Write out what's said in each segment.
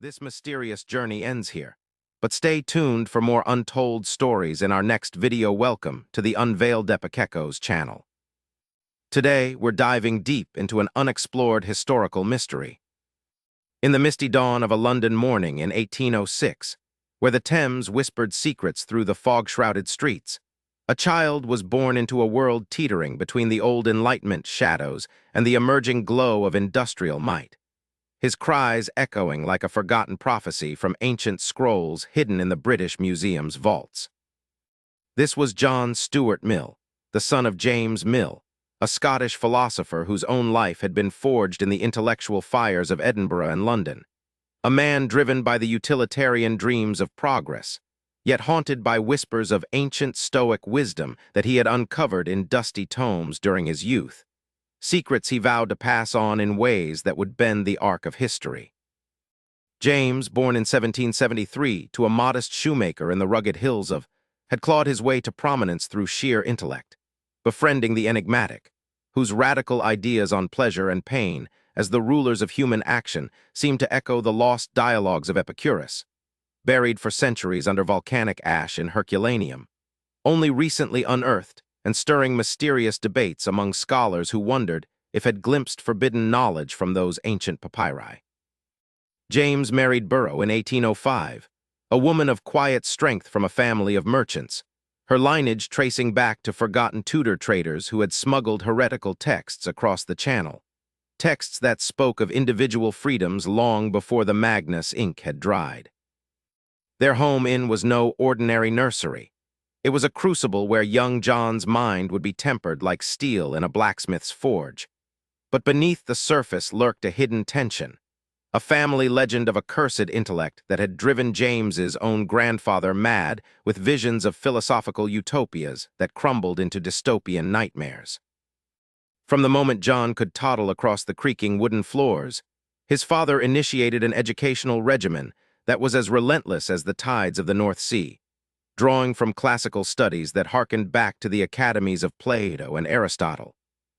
This mysterious journey ends here, but stay tuned for more untold stories in our next video. Welcome to the Unveiled Epochekos channel. Today, we're diving deep into an unexplored historical mystery. In the misty dawn of a London morning in 1806, where the Thames whispered secrets through the fog-shrouded streets, a child was born into a world teetering between the old Enlightenment shadows and the emerging glow of industrial might. His cries echoing like a forgotten prophecy from ancient scrolls hidden in the British Museum's vaults. This was John Stuart Mill, the son of James Mill, a Scottish philosopher whose own life had been forged in the intellectual fires of Edinburgh and London, a man driven by the utilitarian dreams of progress, yet haunted by whispers of ancient Stoic wisdom that he had uncovered in dusty tomes during his youth. Secrets he vowed to pass on in ways that would bend the arc of history. James, born in 1773 to a modest shoemaker in the rugged hills had clawed his way to prominence through sheer intellect, befriending the enigmatic, whose radical ideas on pleasure and pain as the rulers of human action seemed to echo the lost dialogues of Epicurus, buried for centuries under volcanic ash in Herculaneum, only recently unearthed and stirring mysterious debates among scholars who wondered if had glimpsed forbidden knowledge from those ancient papyri. James married Burrough in 1805, a woman of quiet strength from a family of merchants, her lineage tracing back to forgotten Tudor traders who had smuggled heretical texts across the Channel, texts that spoke of individual freedoms long before the Magnus ink had dried. Their home inn was no ordinary nursery. It was a crucible where young John's mind would be tempered like steel in a blacksmith's forge. But beneath the surface lurked a hidden tension, a family legend of accursed intellect that had driven James's own grandfather mad with visions of philosophical utopias that crumbled into dystopian nightmares. From the moment John could toddle across the creaking wooden floors, his father initiated an educational regimen that was as relentless as the tides of the North Sea, drawing from classical studies that harkened back to the academies of Plato and Aristotle,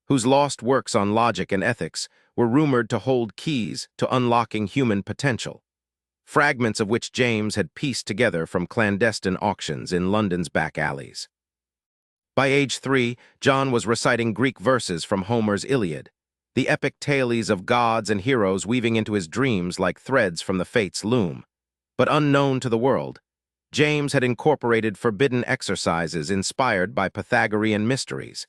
whose lost works on logic and ethics were rumored to hold keys to unlocking human potential, fragments of which James had pieced together from clandestine auctions in London's back alleys. By age 3, John was reciting Greek verses from Homer's Iliad, the epic tales of gods and heroes weaving into his dreams like threads from the fates' loom. But unknown to the world, James had incorporated forbidden exercises inspired by Pythagorean mysteries,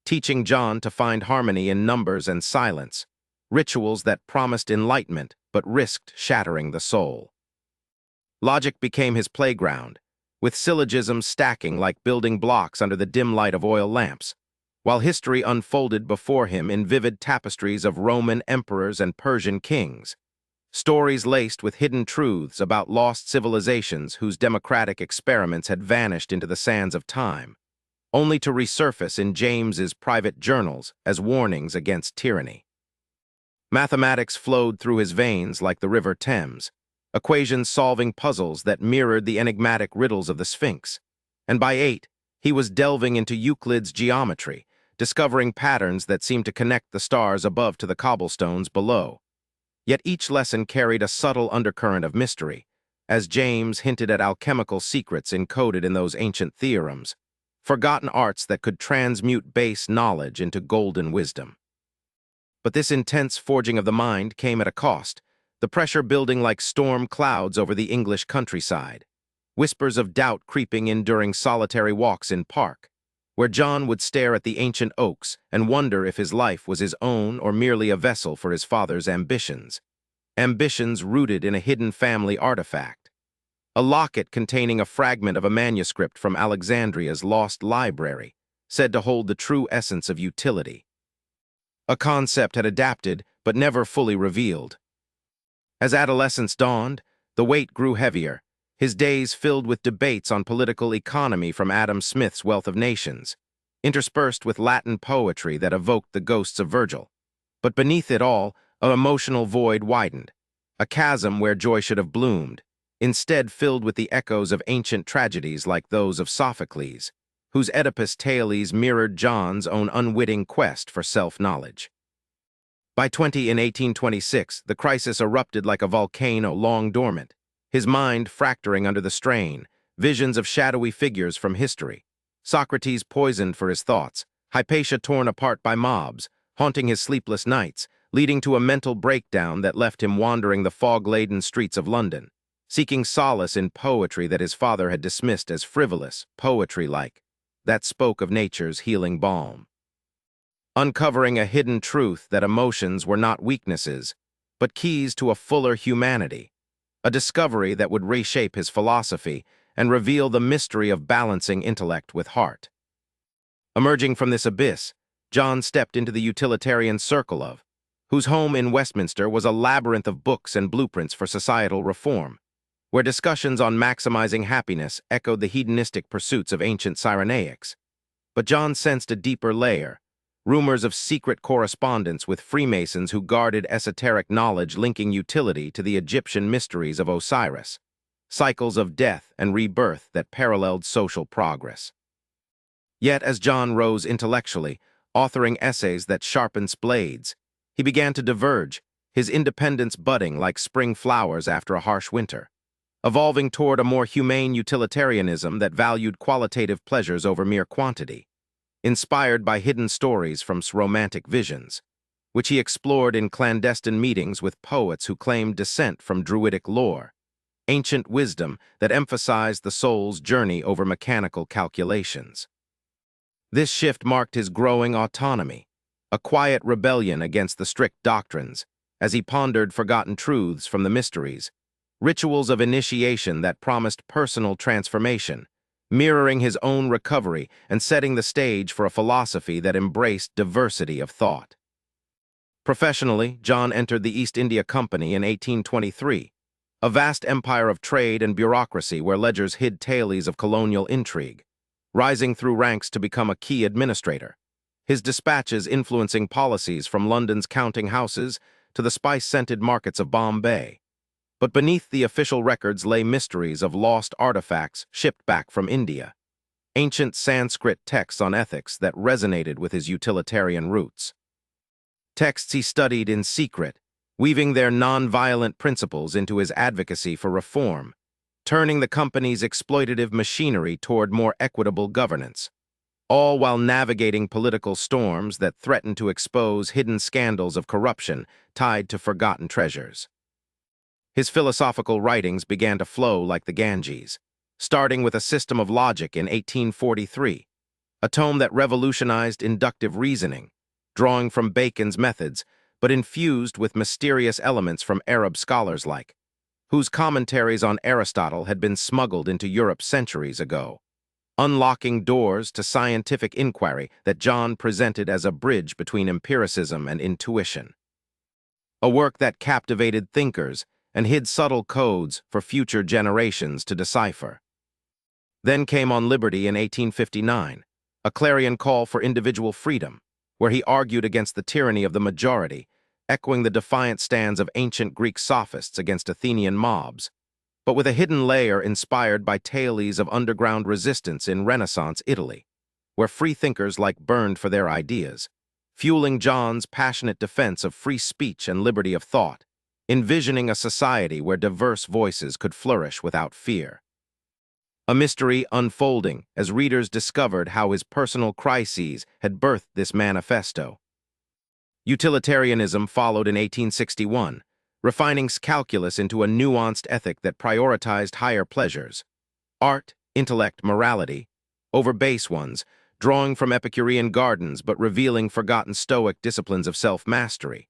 teaching John to find harmony in numbers and silence, rituals that promised enlightenment but risked shattering the soul. Logic became his playground, with syllogisms stacking like building blocks under the dim light of oil lamps, while history unfolded before him in vivid tapestries of Roman emperors and Persian kings, stories laced with hidden truths about lost civilizations whose democratic experiments had vanished into the sands of time, only to resurface in James's private journals as warnings against tyranny. Mathematics flowed through his veins like the river Thames, equations solving puzzles that mirrored the enigmatic riddles of the Sphinx, and by 8, he was delving into Euclid's geometry, discovering patterns that seemed to connect the stars above to the cobblestones below. Yet each lesson carried a subtle undercurrent of mystery, as James hinted at alchemical secrets encoded in those ancient theorems, forgotten arts that could transmute base knowledge into golden wisdom. But this intense forging of the mind came at a cost, the pressure building like storm clouds over the English countryside, whispers of doubt creeping in during solitary walks in park, where John would stare at the ancient oaks and wonder if his life was his own or merely a vessel for his father's ambitions rooted in a hidden family artifact, a locket containing a fragment of a manuscript from Alexandria's lost library, said to hold the true essence of utility. A concept had adapted but never fully revealed. As adolescence dawned, the weight grew heavier, his days filled with debates on political economy from Adam Smith's Wealth of Nations, interspersed with Latin poetry that evoked the ghosts of Virgil. But beneath it all, an emotional void widened, a chasm where joy should have bloomed, instead filled with the echoes of ancient tragedies like those of Sophocles, whose Oedipus tales mirrored John's own unwitting quest for self-knowledge. By 1826, the crisis erupted like a volcano long dormant, his mind fracturing under the strain, visions of shadowy figures from history. Socrates poisoned for his thoughts, Hypatia torn apart by mobs, haunting his sleepless nights, leading to a mental breakdown that left him wandering the fog-laden streets of London, seeking solace in poetry that his father had dismissed as frivolous, poetry-like, that spoke of nature's healing balm. Uncovering a hidden truth that emotions were not weaknesses, but keys to a fuller humanity, a discovery that would reshape his philosophy and reveal the mystery of balancing intellect with heart. Emerging from this abyss, John stepped into the utilitarian circle of, whose home in Westminster was a labyrinth of books and blueprints for societal reform, where discussions on maximizing happiness echoed the hedonistic pursuits of ancient Cyrenaics. But John sensed a deeper layer, rumors of secret correspondence with Freemasons who guarded esoteric knowledge linking utility to the Egyptian mysteries of Osiris, cycles of death and rebirth that paralleled social progress. Yet as John rose intellectually, authoring essays that sharpened blades, he began to diverge, his independence budding like spring flowers after a harsh winter, evolving toward a more humane utilitarianism that valued qualitative pleasures over mere quantity, inspired by hidden stories from romantic visions, which he explored in clandestine meetings with poets who claimed descent from Druidic lore, ancient wisdom that emphasized the soul's journey over mechanical calculations. This shift marked his growing autonomy, a quiet rebellion against the strict doctrines, as he pondered forgotten truths from the mysteries, rituals of initiation that promised personal transformation, mirroring his own recovery and setting the stage for a philosophy that embraced diversity of thought. Professionally, John entered the East India Company in 1823, a vast empire of trade and bureaucracy where ledgers hid tales of colonial intrigue, rising through ranks to become a key administrator, his dispatches influencing policies from London's counting houses to the spice-scented markets of Bombay. But beneath the official records lay mysteries of lost artifacts shipped back from India, ancient Sanskrit texts on ethics that resonated with his utilitarian roots. Texts he studied in secret, weaving their non-violent principles into his advocacy for reform, turning the company's exploitative machinery toward more equitable governance, all while navigating political storms that threatened to expose hidden scandals of corruption tied to forgotten treasures. His philosophical writings began to flow like the Ganges, starting with a system of logic in 1843, a tome that revolutionized inductive reasoning, drawing from Bacon's methods, but infused with mysterious elements from Arab scholars whose commentaries on Aristotle had been smuggled into Europe centuries ago, unlocking doors to scientific inquiry that John presented as a bridge between empiricism and intuition. A work that captivated thinkers and hid subtle codes for future generations to decipher. Then came On Liberty in 1859, a clarion call for individual freedom, where he argued against the tyranny of the majority, echoing the defiant stands of ancient Greek sophists against Athenian mobs, but with a hidden layer inspired by tales of underground resistance in Renaissance Italy, where freethinkers burned for their ideas, fueling John's passionate defense of free speech and liberty of thought, envisioning a society where diverse voices could flourish without fear. A mystery unfolding as readers discovered how his personal crises had birthed this manifesto. Utilitarianism followed in 1861, refining calculus into a nuanced ethic that prioritized higher pleasures, art, intellect, morality, over base ones, drawing from Epicurean gardens but revealing forgotten Stoic disciplines of self-mastery.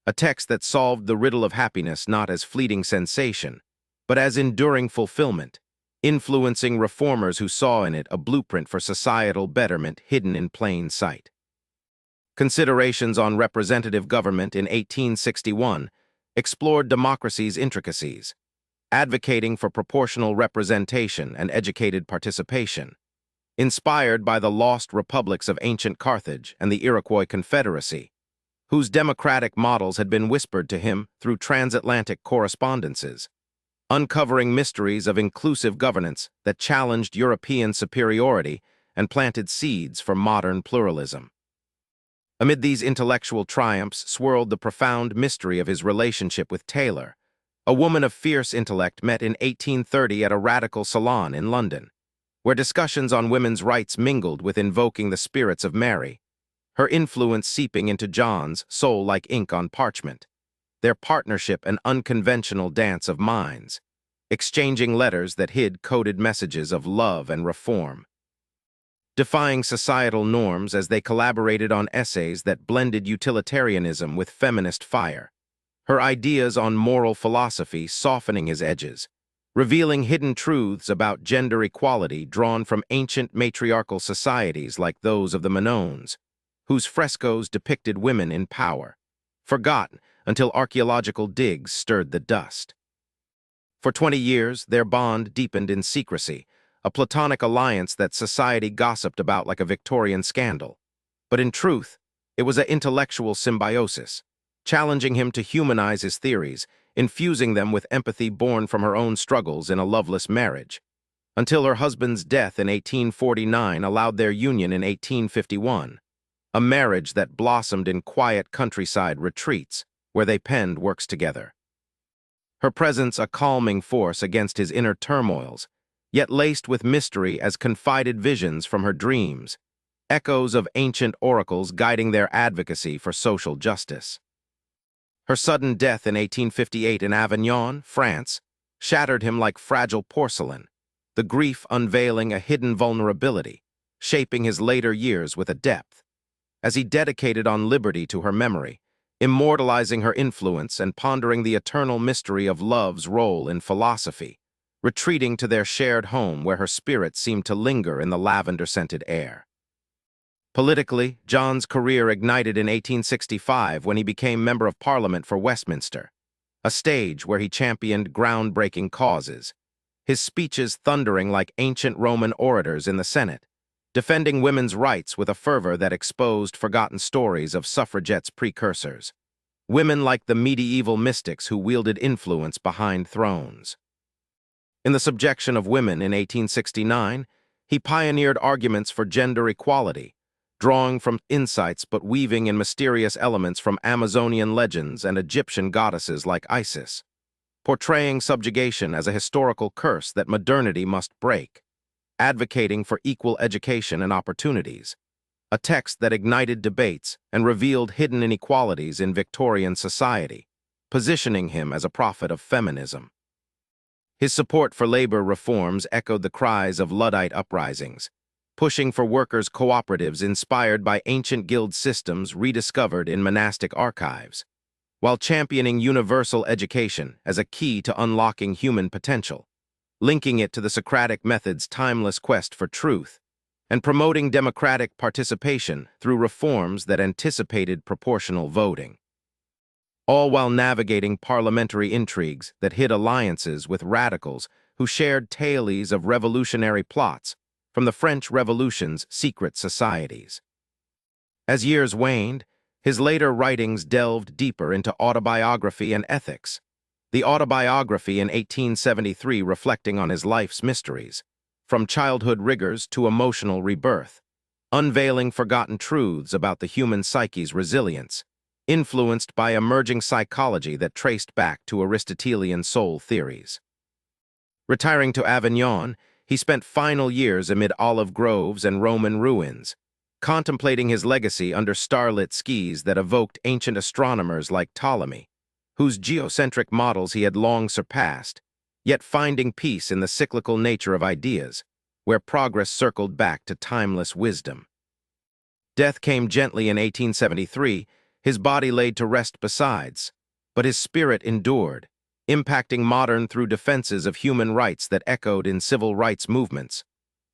A text that solved the riddle of happiness not as fleeting sensation, but as enduring fulfillment, influencing reformers who saw in it a blueprint for societal betterment hidden in plain sight. Considerations on representative government in 1861 explored democracy's intricacies, advocating for proportional representation and educated participation, inspired by the lost republics of ancient Carthage and the Iroquois Confederacy, whose democratic models had been whispered to him through transatlantic correspondences, uncovering mysteries of inclusive governance that challenged European superiority and planted seeds for modern pluralism. Amid these intellectual triumphs swirled the profound mystery of his relationship with Taylor, a woman of fierce intellect met in 1830 at a radical salon in London, where discussions on women's rights mingled with invoking the spirits of Mary, her influence seeping into John's soul like ink on parchment, their partnership an unconventional dance of minds, exchanging letters that hid coded messages of love and reform. Defying societal norms as they collaborated on essays that blended utilitarianism with feminist fire, her ideas on moral philosophy softening his edges, revealing hidden truths about gender equality drawn from ancient matriarchal societies like those of the Minoans, whose frescoes depicted women in power, forgotten until archaeological digs stirred the dust. For 20 years, their bond deepened in secrecy, a platonic alliance that society gossiped about like a Victorian scandal. But in truth, it was an intellectual symbiosis, challenging him to humanize his theories, infusing them with empathy born from her own struggles in a loveless marriage, until her husband's death in 1849 allowed their union in 1851, a marriage that blossomed in quiet countryside retreats where they penned works together. Her presence a calming force against his inner turmoils, yet laced with mystery as confided visions from her dreams, echoes of ancient oracles guiding their advocacy for social justice. Her sudden death in 1858 in Avignon, France, shattered him like fragile porcelain, the grief unveiling a hidden vulnerability, shaping his later years with a depth. As he dedicated on liberty to her memory, immortalizing her influence and pondering the eternal mystery of love's role in philosophy, retreating to their shared home where her spirit seemed to linger in the lavender-scented air. Politically, John's career ignited in 1865 when he became Member of Parliament for Westminster, a stage where he championed groundbreaking causes, his speeches thundering like ancient Roman orators in the Senate, defending women's rights with a fervor that exposed forgotten stories of suffragettes' precursors, women like the medieval mystics who wielded influence behind thrones. In The Subjection of Women in 1869, he pioneered arguments for gender equality, drawing from insights but weaving in mysterious elements from Amazonian legends and Egyptian goddesses like Isis, portraying subjugation as a historical curse that modernity must break, advocating for equal education and opportunities, a text that ignited debates and revealed hidden inequalities in Victorian society, positioning him as a prophet of feminism. His support for labor reforms echoed the cries of Luddite uprisings, pushing for workers' cooperatives inspired by ancient guild systems rediscovered in monastic archives, while championing universal education as a key to unlocking human potential, linking it to the Socratic method's timeless quest for truth, and promoting democratic participation through reforms that anticipated proportional voting, all while navigating parliamentary intrigues that hid alliances with radicals who shared tales of revolutionary plots from the French Revolution's secret societies. As years waned, his later writings delved deeper into autobiography and ethics, the autobiography in 1873 reflecting on his life's mysteries, from childhood rigors to emotional rebirth, unveiling forgotten truths about the human psyche's resilience, influenced by emerging psychology that traced back to Aristotelian soul theories. Retiring to Avignon, he spent final years amid olive groves and Roman ruins, contemplating his legacy under starlit skies that evoked ancient astronomers like Ptolemy, whose geocentric models he had long surpassed, yet finding peace in the cyclical nature of ideas, where progress circled back to timeless wisdom. Death came gently in 1873, his body laid to rest besides, but his spirit endured, impacting modern through defenses of human rights that echoed in civil rights movements,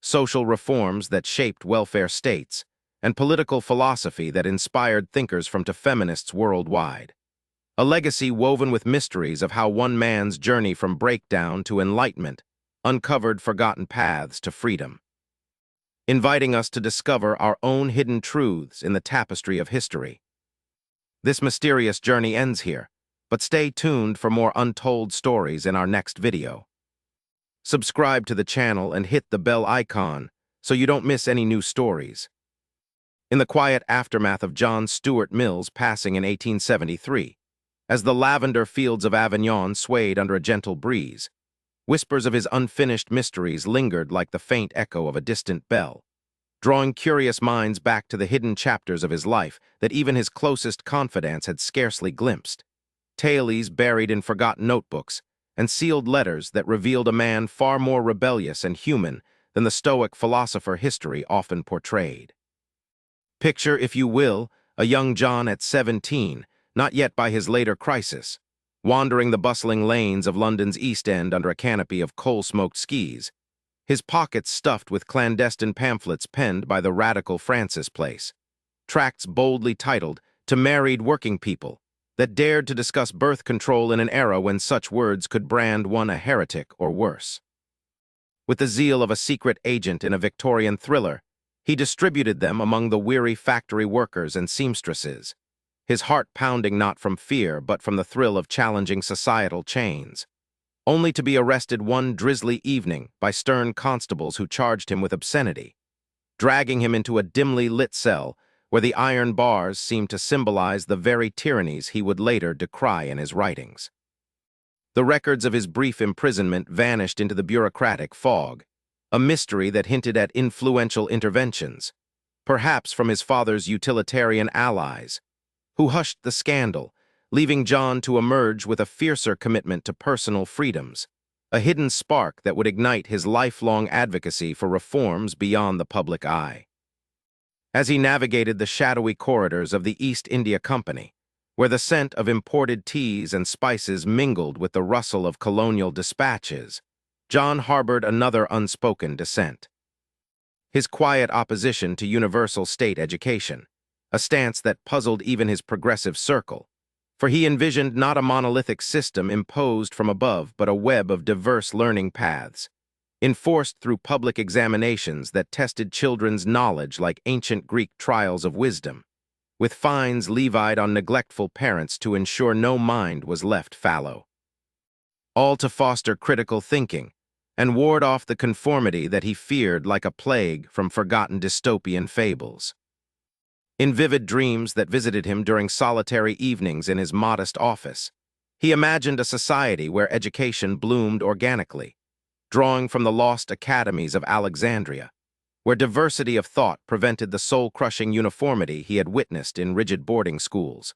social reforms that shaped welfare states, and political philosophy that inspired thinkers from to feminists worldwide. A legacy woven with mysteries of how one man's journey from breakdown to enlightenment uncovered forgotten paths to freedom, inviting us to discover our own hidden truths in the tapestry of history. This mysterious journey ends here, but stay tuned for more untold stories in our next video. Subscribe to the channel and hit the bell icon so you don't miss any new stories. in the quiet aftermath of John Stuart Mill's passing in 1873, as the lavender fields of Avignon swayed under a gentle breeze, whispers of his unfinished mysteries lingered like the faint echo of a distant bell, drawing curious minds back to the hidden chapters of his life that even his closest confidants had scarcely glimpsed, tales buried in forgotten notebooks, and sealed letters that revealed a man far more rebellious and human than the stoic philosopher history often portrayed. Picture, if you will, a young John at 17, not yet by his later crisis, wandering the bustling lanes of London's East End under a canopy of coal-smoked skis, his pockets stuffed with clandestine pamphlets penned by the radical Francis Place, tracts boldly titled "To Married Working People," that dared to discuss birth control in an era when such words could brand one a heretic or worse. With the zeal of a secret agent in a Victorian thriller, he distributed them among the weary factory workers and seamstresses, his heart pounding not from fear but from the thrill of challenging societal chains, only to be arrested one drizzly evening by stern constables who charged him with obscenity, dragging him into a dimly lit cell where the iron bars seemed to symbolize the very tyrannies he would later decry in his writings. The records of his brief imprisonment vanished into the bureaucratic fog, a mystery that hinted at influential interventions, perhaps from his father's utilitarian allies, who hushed the scandal, leaving John to emerge with a fiercer commitment to personal freedoms, a hidden spark that would ignite his lifelong advocacy for reforms beyond the public eye. As he navigated the shadowy corridors of the East India Company, where the scent of imported teas and spices mingled with the rustle of colonial dispatches, John harbored another unspoken dissent. His quiet opposition to universal state education, a stance that puzzled even his progressive circle, for he envisioned not a monolithic system imposed from above but a web of diverse learning paths, enforced through public examinations that tested children's knowledge like ancient Greek trials of wisdom, with fines levied on neglectful parents to ensure no mind was left fallow. All to foster critical thinking and ward off the conformity that he feared like a plague from forgotten dystopian fables. In vivid dreams that visited him during solitary evenings in his modest office, he imagined a society where education bloomed organically, drawing from the lost academies of Alexandria, where diversity of thought prevented the soul-crushing uniformity he had witnessed in rigid boarding schools.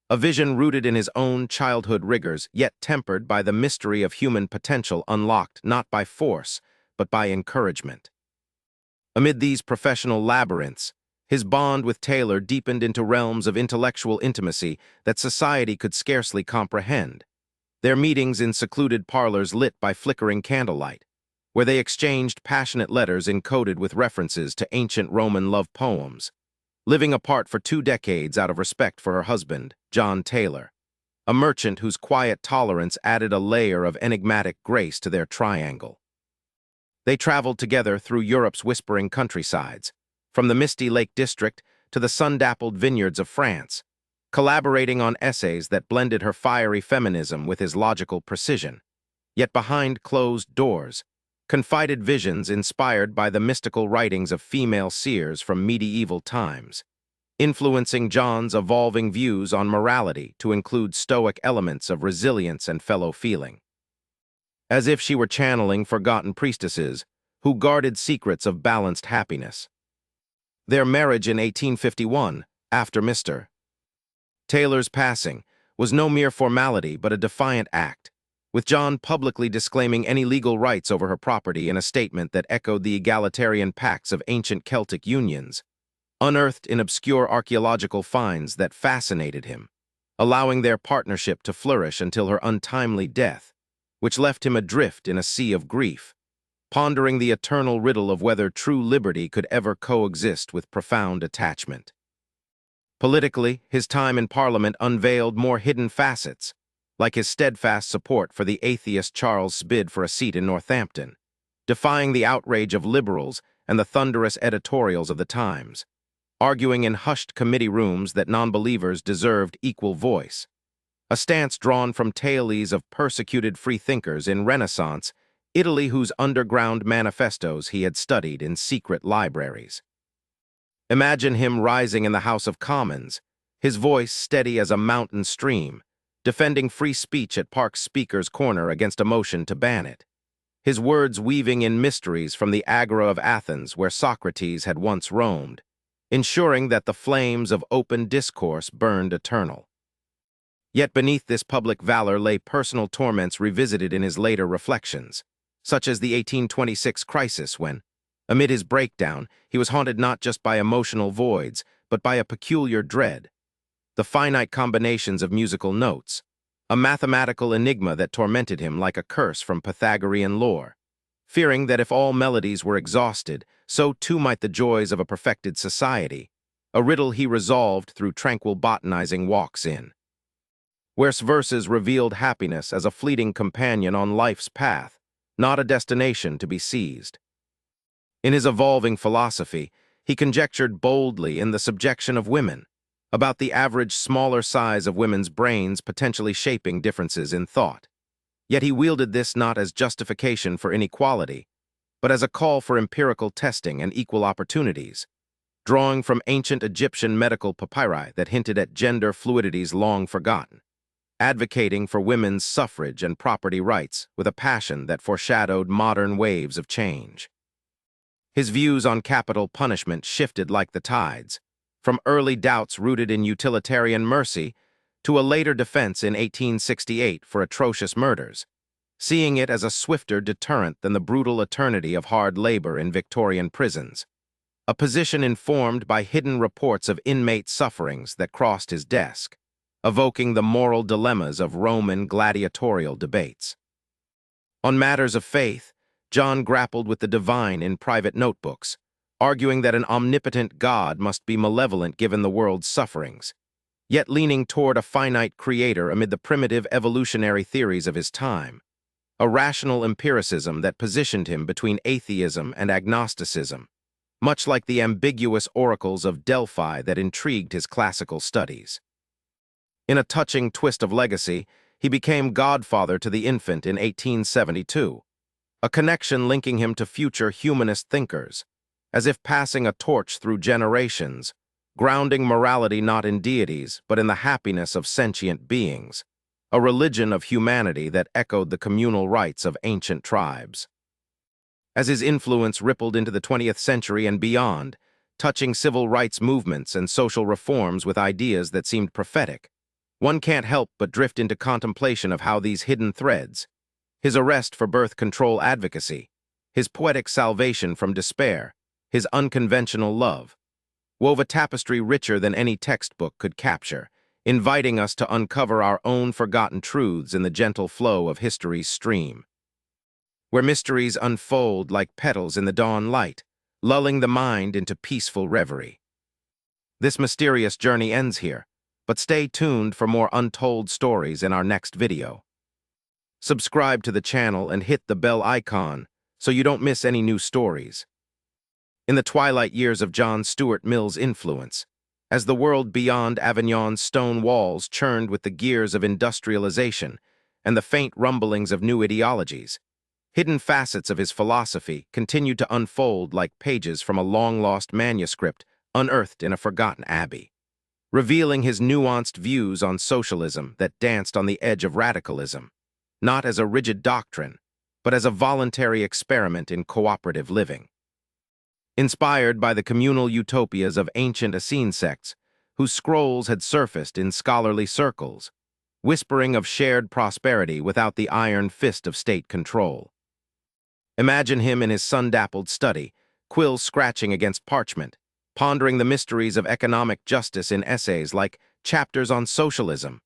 A vision rooted in his own childhood rigors, yet tempered by the mystery of human potential unlocked not by force, but by encouragement. Amid these professional labyrinths, his bond with Taylor deepened into realms of intellectual intimacy that society could scarcely comprehend, their meetings in secluded parlors lit by flickering candlelight, where they exchanged passionate letters encoded with references to ancient Roman love poems, living apart for 2 decades out of respect for her husband, John Taylor, a merchant whose quiet tolerance added a layer of enigmatic grace to their triangle. They traveled together through Europe's whispering countrysides, from the misty Lake District to the sun-dappled vineyards of France, collaborating on essays that blended her fiery feminism with his logical precision, yet behind closed doors, confided visions inspired by the mystical writings of female seers from medieval times, influencing John's evolving views on morality to include stoic elements of resilience and fellow feeling. As if she were channeling forgotten priestesses who guarded secrets of balanced happiness. Their marriage in 1851, after Mr. Taylor's passing, was no mere formality but a defiant act, with John publicly disclaiming any legal rights over her property in a statement that echoed the egalitarian pacts of ancient Celtic unions, unearthed in obscure archaeological finds that fascinated him, allowing their partnership to flourish until her untimely death, which left him adrift in a sea of grief, pondering the eternal riddle of whether true liberty could ever coexist with profound attachment. Politically, his time in Parliament unveiled more hidden facets, like his steadfast support for the atheist Charles' bid for a seat in Northampton, defying the outrage of liberals and the thunderous editorials of the Times, arguing in hushed committee rooms that non-believers deserved equal voice, a stance drawn from tales of persecuted freethinkers in Renaissance Italy whose underground manifestos he had studied in secret libraries. Imagine him rising in the House of Commons, his voice steady as a mountain stream, defending free speech at Park's Speaker's Corner against a motion to ban it. His words weaving in mysteries from the Agora of Athens where Socrates had once roamed, ensuring that the flames of open discourse burned eternal. Yet beneath this public valor lay personal torments revisited in his later reflections, such as the 1826 crisis when, amid his breakdown, he was haunted not just by emotional voids, but by a peculiar dread. The finite combinations of musical notes, a mathematical enigma that tormented him like a curse from Pythagorean lore, fearing that if all melodies were exhausted, so too might the joys of a perfected society, a riddle he resolved through tranquil botanizing walks in. Where's verses revealed happiness as a fleeting companion on life's path, not a destination to be seized. In his evolving philosophy, he conjectured boldly in the subjection of women, about the average smaller size of women's brains potentially shaping differences in thought. Yet he wielded this not as justification for inequality, but as a call for empirical testing and equal opportunities, drawing from ancient Egyptian medical papyri that hinted at gender fluidities long forgotten, advocating for women's suffrage and property rights with a passion that foreshadowed modern waves of change. His views on capital punishment shifted like the tides, from early doubts rooted in utilitarian mercy to a later defense in 1868 for atrocious murders, seeing it as a swifter deterrent than the brutal eternity of hard labor in Victorian prisons, a position informed by hidden reports of inmate sufferings that crossed his desk, evoking the moral dilemmas of Roman gladiatorial debates. On matters of faith, John grappled with the divine in private notebooks, arguing that an omnipotent God must be malevolent given the world's sufferings, yet leaning toward a finite creator amid the primitive evolutionary theories of his time, a rational empiricism that positioned him between atheism and agnosticism, much like the ambiguous oracles of Delphi that intrigued his classical studies. In a touching twist of legacy, he became godfather to the infant in 1872, a connection linking him to future humanist thinkers, as if passing a torch through generations, grounding morality not in deities but in the happiness of sentient beings, a religion of humanity that echoed the communal rites of ancient tribes. As his influence rippled into the 20th century and beyond, touching civil rights movements and social reforms with ideas that seemed prophetic, one can't help but drift into contemplation of how these hidden threads, his arrest for birth control advocacy, his poetic salvation from despair, his unconventional love, wove a tapestry richer than any textbook could capture, inviting us to uncover our own forgotten truths in the gentle flow of history's stream, where mysteries unfold like petals in the dawn light, lulling the mind into peaceful reverie. This mysterious journey ends here, but stay tuned for more untold stories in our next video. Subscribe to the channel and hit the bell icon so you don't miss any new stories. In the twilight years of John Stuart Mill's influence, as the world beyond Avignon's stone walls churned with the gears of industrialization and the faint rumblings of new ideologies, hidden facets of his philosophy continued to unfold like pages from a long-lost manuscript unearthed in a forgotten abbey, revealing his nuanced views on socialism that danced on the edge of radicalism, not as a rigid doctrine, but as a voluntary experiment in cooperative living. Inspired by the communal utopias of ancient Essene sects, whose scrolls had surfaced in scholarly circles, whispering of shared prosperity without the iron fist of state control. Imagine him in his sun-dappled study, quills scratching against parchment, pondering the mysteries of economic justice in essays like Chapters on Socialism,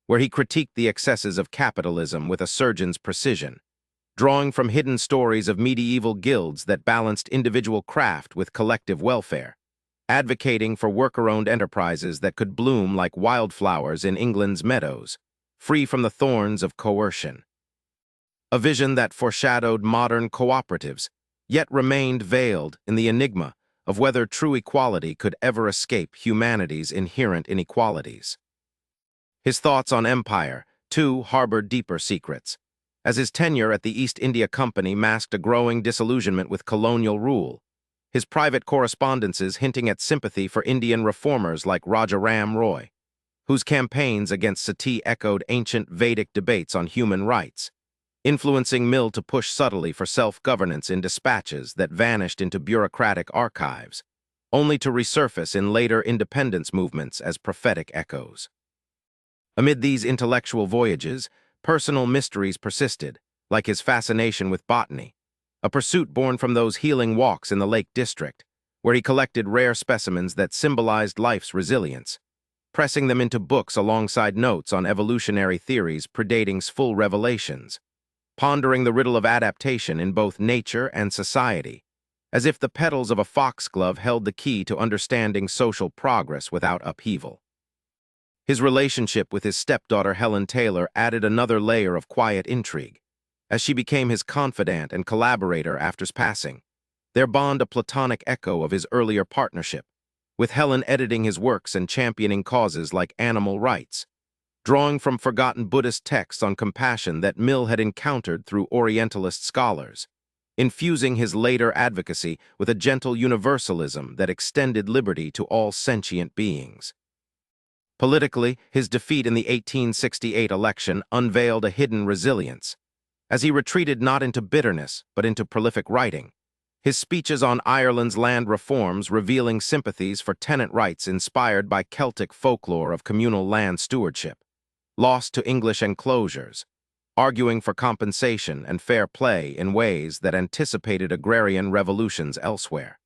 where he critiqued the excesses of capitalism with a surgeon's precision, drawing from hidden stories of medieval guilds that balanced individual craft with collective welfare, advocating for worker-owned enterprises that could bloom like wildflowers in England's meadows, free from the thorns of coercion. A vision that foreshadowed modern cooperatives, yet remained veiled in the enigma of whether true equality could ever escape humanity's inherent inequalities. His thoughts on empire, too, harbored deeper secrets, as his tenure at the East India Company masked a growing disillusionment with colonial rule. his private correspondences hinting at sympathy for Indian reformers like Rajaram Roy, whose campaigns against sati echoed ancient Vedic debates on human rights, influencing Mill to push subtly for self-governance in dispatches that vanished into bureaucratic archives, only to resurface in later independence movements as prophetic echoes. Amid these intellectual voyages, personal mysteries persisted, like his fascination with botany, a pursuit born from those healing walks in the Lake District, where he collected rare specimens that symbolized life's resilience, pressing them into books alongside notes on evolutionary theories predating full revelations, pondering the riddle of adaptation in both nature and society, as if the petals of a foxglove held the key to understanding social progress without upheaval. His relationship with his stepdaughter Helen Taylor added another layer of quiet intrigue, as she became his confidant and collaborator after his passing, their bond a platonic echo of his earlier partnership, with Helen editing his works and championing causes like animal rights, drawing from forgotten Buddhist texts on compassion that Mill had encountered through Orientalist scholars, infusing his later advocacy with a gentle universalism that extended liberty to all sentient beings. Politically, his defeat in the 1868 election unveiled a hidden resilience, as he retreated not into bitterness but into prolific writing, his speeches on Ireland's land reforms revealing sympathies for tenant rights inspired by Celtic folklore of communal land stewardship, lost to English enclosures, arguing for compensation and fair play in ways that anticipated agrarian revolutions elsewhere.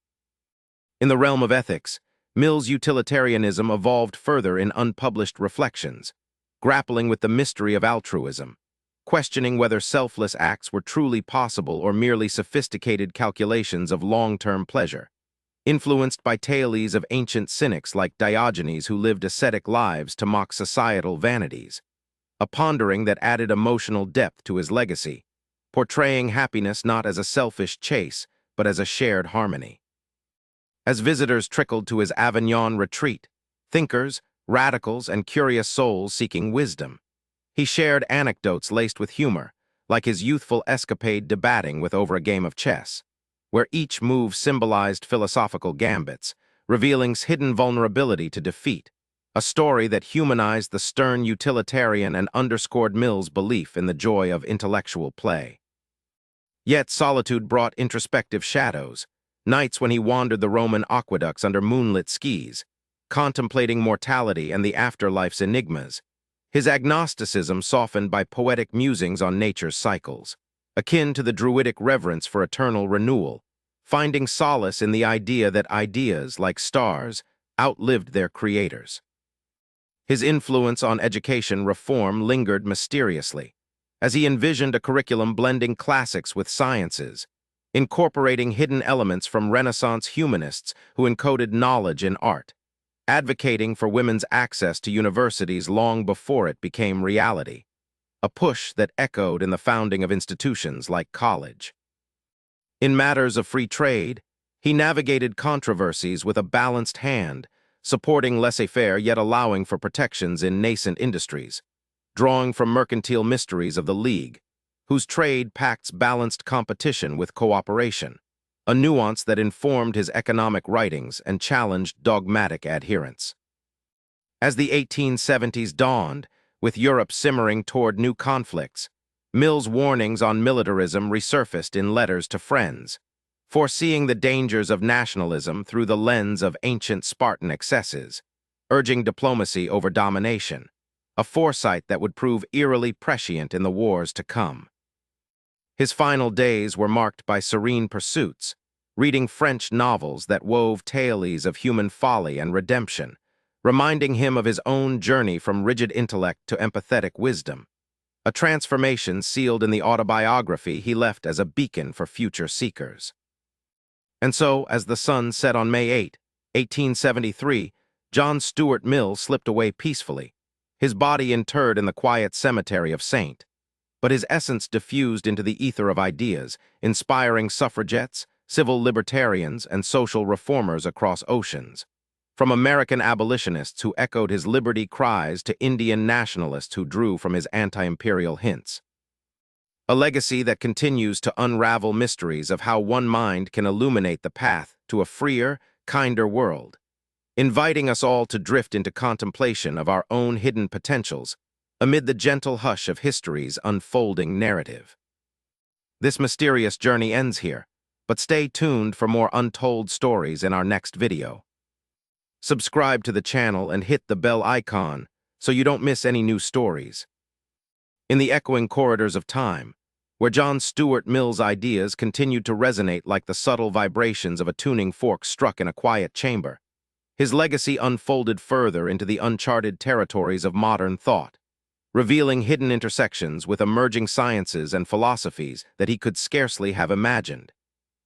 In the realm of ethics, Mill's utilitarianism evolved further in unpublished reflections, grappling with the mystery of altruism, questioning whether selfless acts were truly possible or merely sophisticated calculations of long-term pleasure, influenced by tales of ancient cynics like Diogenes who lived ascetic lives to mock societal vanities, a pondering that added emotional depth to his legacy, portraying happiness not as a selfish chase, but as a shared harmony. As visitors trickled to his Avignon retreat, thinkers, radicals, and curious souls seeking wisdom, he shared anecdotes laced with humor, like his youthful escapade debating with over a game of chess, where each move symbolized philosophical gambits, revealing hidden vulnerability to defeat, a story that humanized the stern utilitarian and underscored Mill's belief in the joy of intellectual play. Yet solitude brought introspective shadows, nights when he wandered the Roman aqueducts under moonlit skies, contemplating mortality and the afterlife's enigmas, his agnosticism softened by poetic musings on nature's cycles, akin to the Druidic reverence for eternal renewal, finding solace in the idea that ideas, like stars, outlived their creators. His influence on education reform lingered mysteriously, as he envisioned a curriculum blending classics with sciences, incorporating hidden elements from Renaissance humanists who encoded knowledge in art, advocating for women's access to universities long before it became reality, a push that echoed in the founding of institutions like college. In matters of free trade, he navigated controversies with a balanced hand, supporting laissez-faire yet allowing for protections in nascent industries, drawing from mercantile mysteries of the League, whose trade pacts balanced competition with cooperation, a nuance that informed his economic writings and challenged dogmatic adherence. As the 1870s dawned, with Europe simmering toward new conflicts, Mill's warnings on militarism resurfaced in letters to friends, foreseeing the dangers of nationalism through the lens of ancient Spartan excesses, urging diplomacy over domination, a foresight that would prove eerily prescient in the wars to come. His final days were marked by serene pursuits, reading French novels that wove tales of human folly and redemption, reminding him of his own journey from rigid intellect to empathetic wisdom, a transformation sealed in the autobiography he left as a beacon for future seekers. And so, as the sun set on May 8, 1873, John Stuart Mill slipped away peacefully, his body interred in the quiet cemetery of St. But his essence diffused into the ether of ideas, inspiring suffragettes, civil libertarians, and social reformers across oceans, from American abolitionists who echoed his liberty cries to Indian nationalists who drew from his anti-imperial hints. a legacy that continues to unravel mysteries of how one mind can illuminate the path to a freer, kinder world, inviting us all to drift into contemplation of our own hidden potentials amid the gentle hush of history's unfolding narrative. This mysterious journey ends here, but stay tuned for more untold stories in our next video. Subscribe to the channel and hit the bell icon so you don't miss any new stories. In the echoing corridors of time, where John Stuart Mill's ideas continued to resonate like the subtle vibrations of a tuning fork struck in a quiet chamber, his legacy unfolded further into the uncharted territories of modern thought, revealing hidden intersections with emerging sciences and philosophies that he could scarcely have imagined,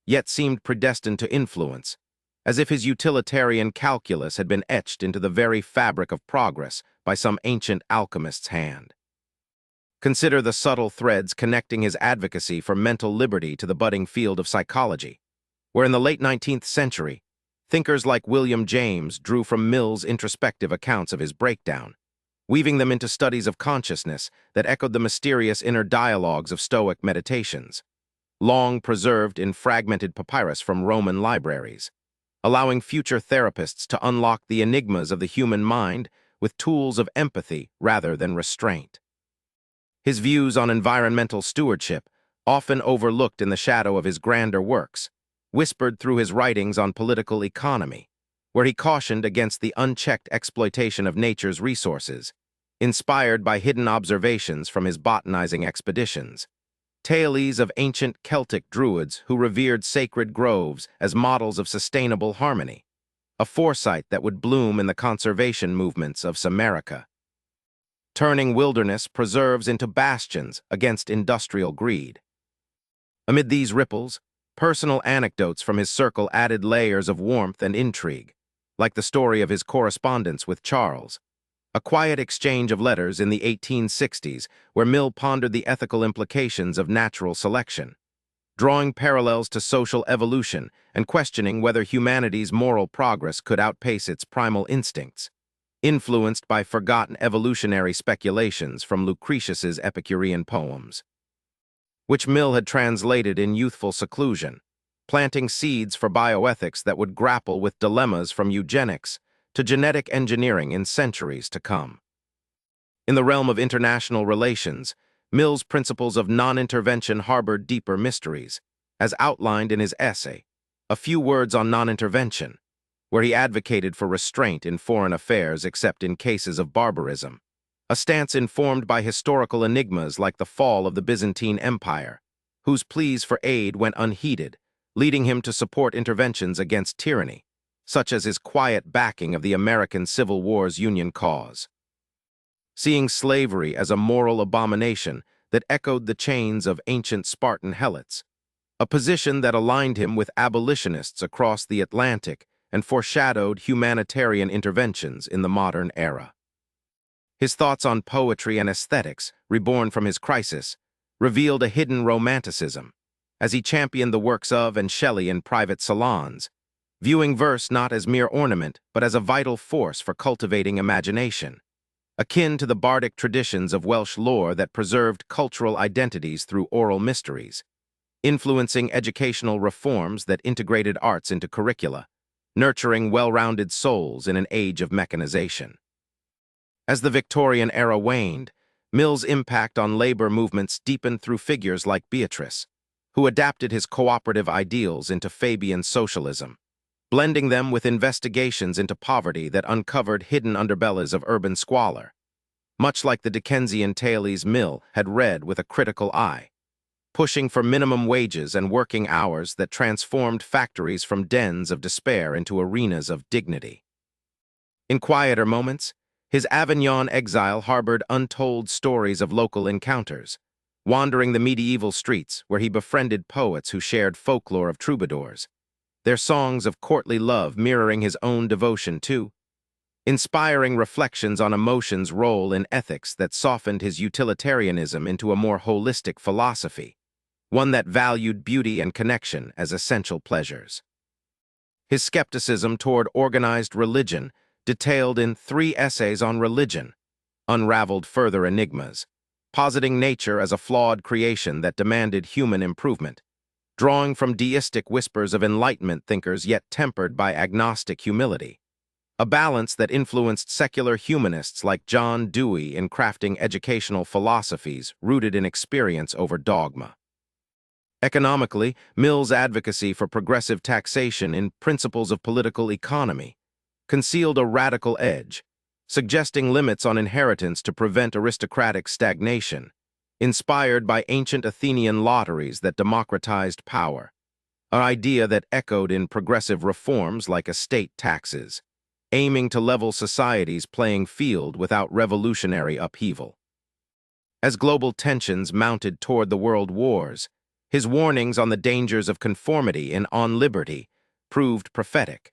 yet seemed predestined to influence, as if his utilitarian calculus had been etched into the very fabric of progress by some ancient alchemist's hand. Consider the subtle threads connecting his advocacy for mental liberty to the budding field of psychology, where in the late 19th century, thinkers like William James drew from Mill's introspective accounts of his breakdown, weaving them into studies of consciousness that echoed the mysterious inner dialogues of Stoic meditations, long preserved in fragmented papyrus from Roman libraries, allowing future therapists to unlock the enigmas of the human mind with tools of empathy rather than restraint. His views on environmental stewardship, often overlooked in the shadow of his grander works, whispered through his writings on political economy, where he cautioned against the unchecked exploitation of nature's resources, inspired by hidden observations from his botanizing expeditions. Tales of ancient Celtic druids who revered sacred groves as models of sustainable harmony, a foresight that would bloom in the conservation movements of Samerica, turning wilderness preserves into bastions against industrial greed. Amid these ripples, personal anecdotes from his circle added layers of warmth and intrigue, like the story of his correspondence with Charles, a quiet exchange of letters in the 1860s where Mill pondered the ethical implications of natural selection, drawing parallels to social evolution and questioning whether humanity's moral progress could outpace its primal instincts, influenced by forgotten evolutionary speculations from Lucretius's Epicurean poems, which Mill had translated in youthful seclusion, planting seeds for bioethics that would grapple with dilemmas from eugenics to genetic engineering in centuries to come. In the realm of international relations, Mill's principles of non-intervention harbored deeper mysteries, as outlined in his essay, A Few Words on Non-Intervention, where he advocated for restraint in foreign affairs except in cases of barbarism, a stance informed by historical enigmas like the fall of the Byzantine Empire, whose pleas for aid went unheeded, leading him to support interventions against tyranny, such as his quiet backing of the American Civil War's Union cause. Seeing slavery as a moral abomination that echoed the chains of ancient Spartan helots, a position that aligned him with abolitionists across the Atlantic and foreshadowed humanitarian interventions in the modern era. His thoughts on poetry and aesthetics, reborn from his crisis, revealed a hidden romanticism, as he championed the works of and Shelley in private salons, viewing verse not as mere ornament but as a vital force for cultivating imagination, akin to the bardic traditions of Welsh lore that preserved cultural identities through oral mysteries, influencing educational reforms that integrated arts into curricula, nurturing well-rounded souls in an age of mechanization. As the Victorian era waned, Mill's impact on labor movements deepened through figures like Beatrice, who adapted his cooperative ideals into Fabian socialism, blending them with investigations into poverty that uncovered hidden underbellies of urban squalor, much like the Dickensian tales Mill had read with a critical eye, pushing for minimum wages and working hours that transformed factories from dens of despair into arenas of dignity. In quieter moments, his Avignon exile harbored untold stories of local encounters, wandering the medieval streets where he befriended poets who shared folklore of troubadours, their songs of courtly love mirroring his own devotion to, inspiring reflections on emotion's role in ethics that softened his utilitarianism into a more holistic philosophy, one that valued beauty and connection as essential pleasures. His skepticism toward organized religion, detailed in 3 essays on religion, unraveled further enigmas, positing nature as a flawed creation that demanded human improvement, drawing from deistic whispers of Enlightenment thinkers yet tempered by agnostic humility, a balance that influenced secular humanists like John Dewey in crafting educational philosophies rooted in experience over dogma. Economically, Mill's advocacy for progressive taxation in Principles of Political Economy concealed a radical edge, suggesting limits on inheritance to prevent aristocratic stagnation, inspired by ancient Athenian lotteries that democratized power, an idea that echoed in progressive reforms like estate taxes, aiming to level society's playing field without revolutionary upheaval. As global tensions mounted toward the world wars, his warnings on the dangers of conformity and on liberty proved prophetic.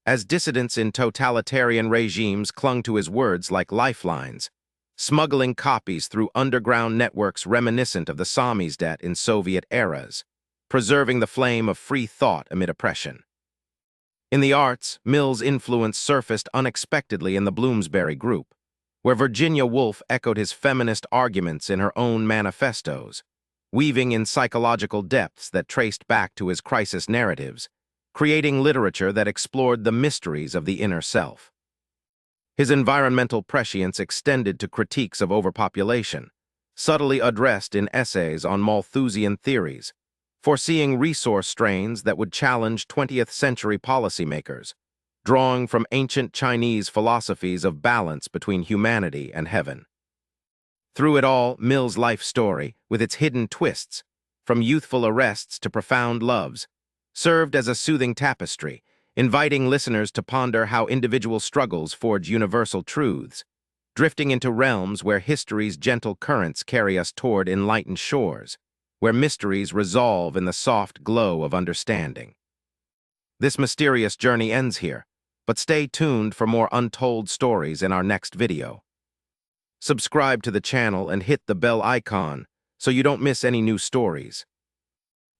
As dissidents in totalitarian regimes clung to his words like lifelines, smuggling copies through underground networks reminiscent of the samizdat in Soviet eras, preserving the flame of free thought amid oppression. In the arts, Mill's influence surfaced unexpectedly in the Bloomsbury Group, where Virginia Woolf echoed his feminist arguments in her own manifestos, weaving in psychological depths that traced back to his crisis narratives, creating literature that explored the mysteries of the inner self. His environmental prescience extended to critiques of overpopulation, subtly addressed in essays on Malthusian theories, foreseeing resource strains that would challenge 20th-century policymakers, drawing from ancient Chinese philosophies of balance between humanity and heaven. Through it all, Mill's life story, with its hidden twists, from youthful arrests to profound loves, served as a soothing tapestry, inviting listeners to ponder how individual struggles forge universal truths, drifting into realms where history's gentle currents carry us toward enlightened shores, where mysteries resolve in the soft glow of understanding. This mysterious journey ends here, but stay tuned for more untold stories in our next video. Subscribe to the channel and hit the bell icon so you don't miss any new stories.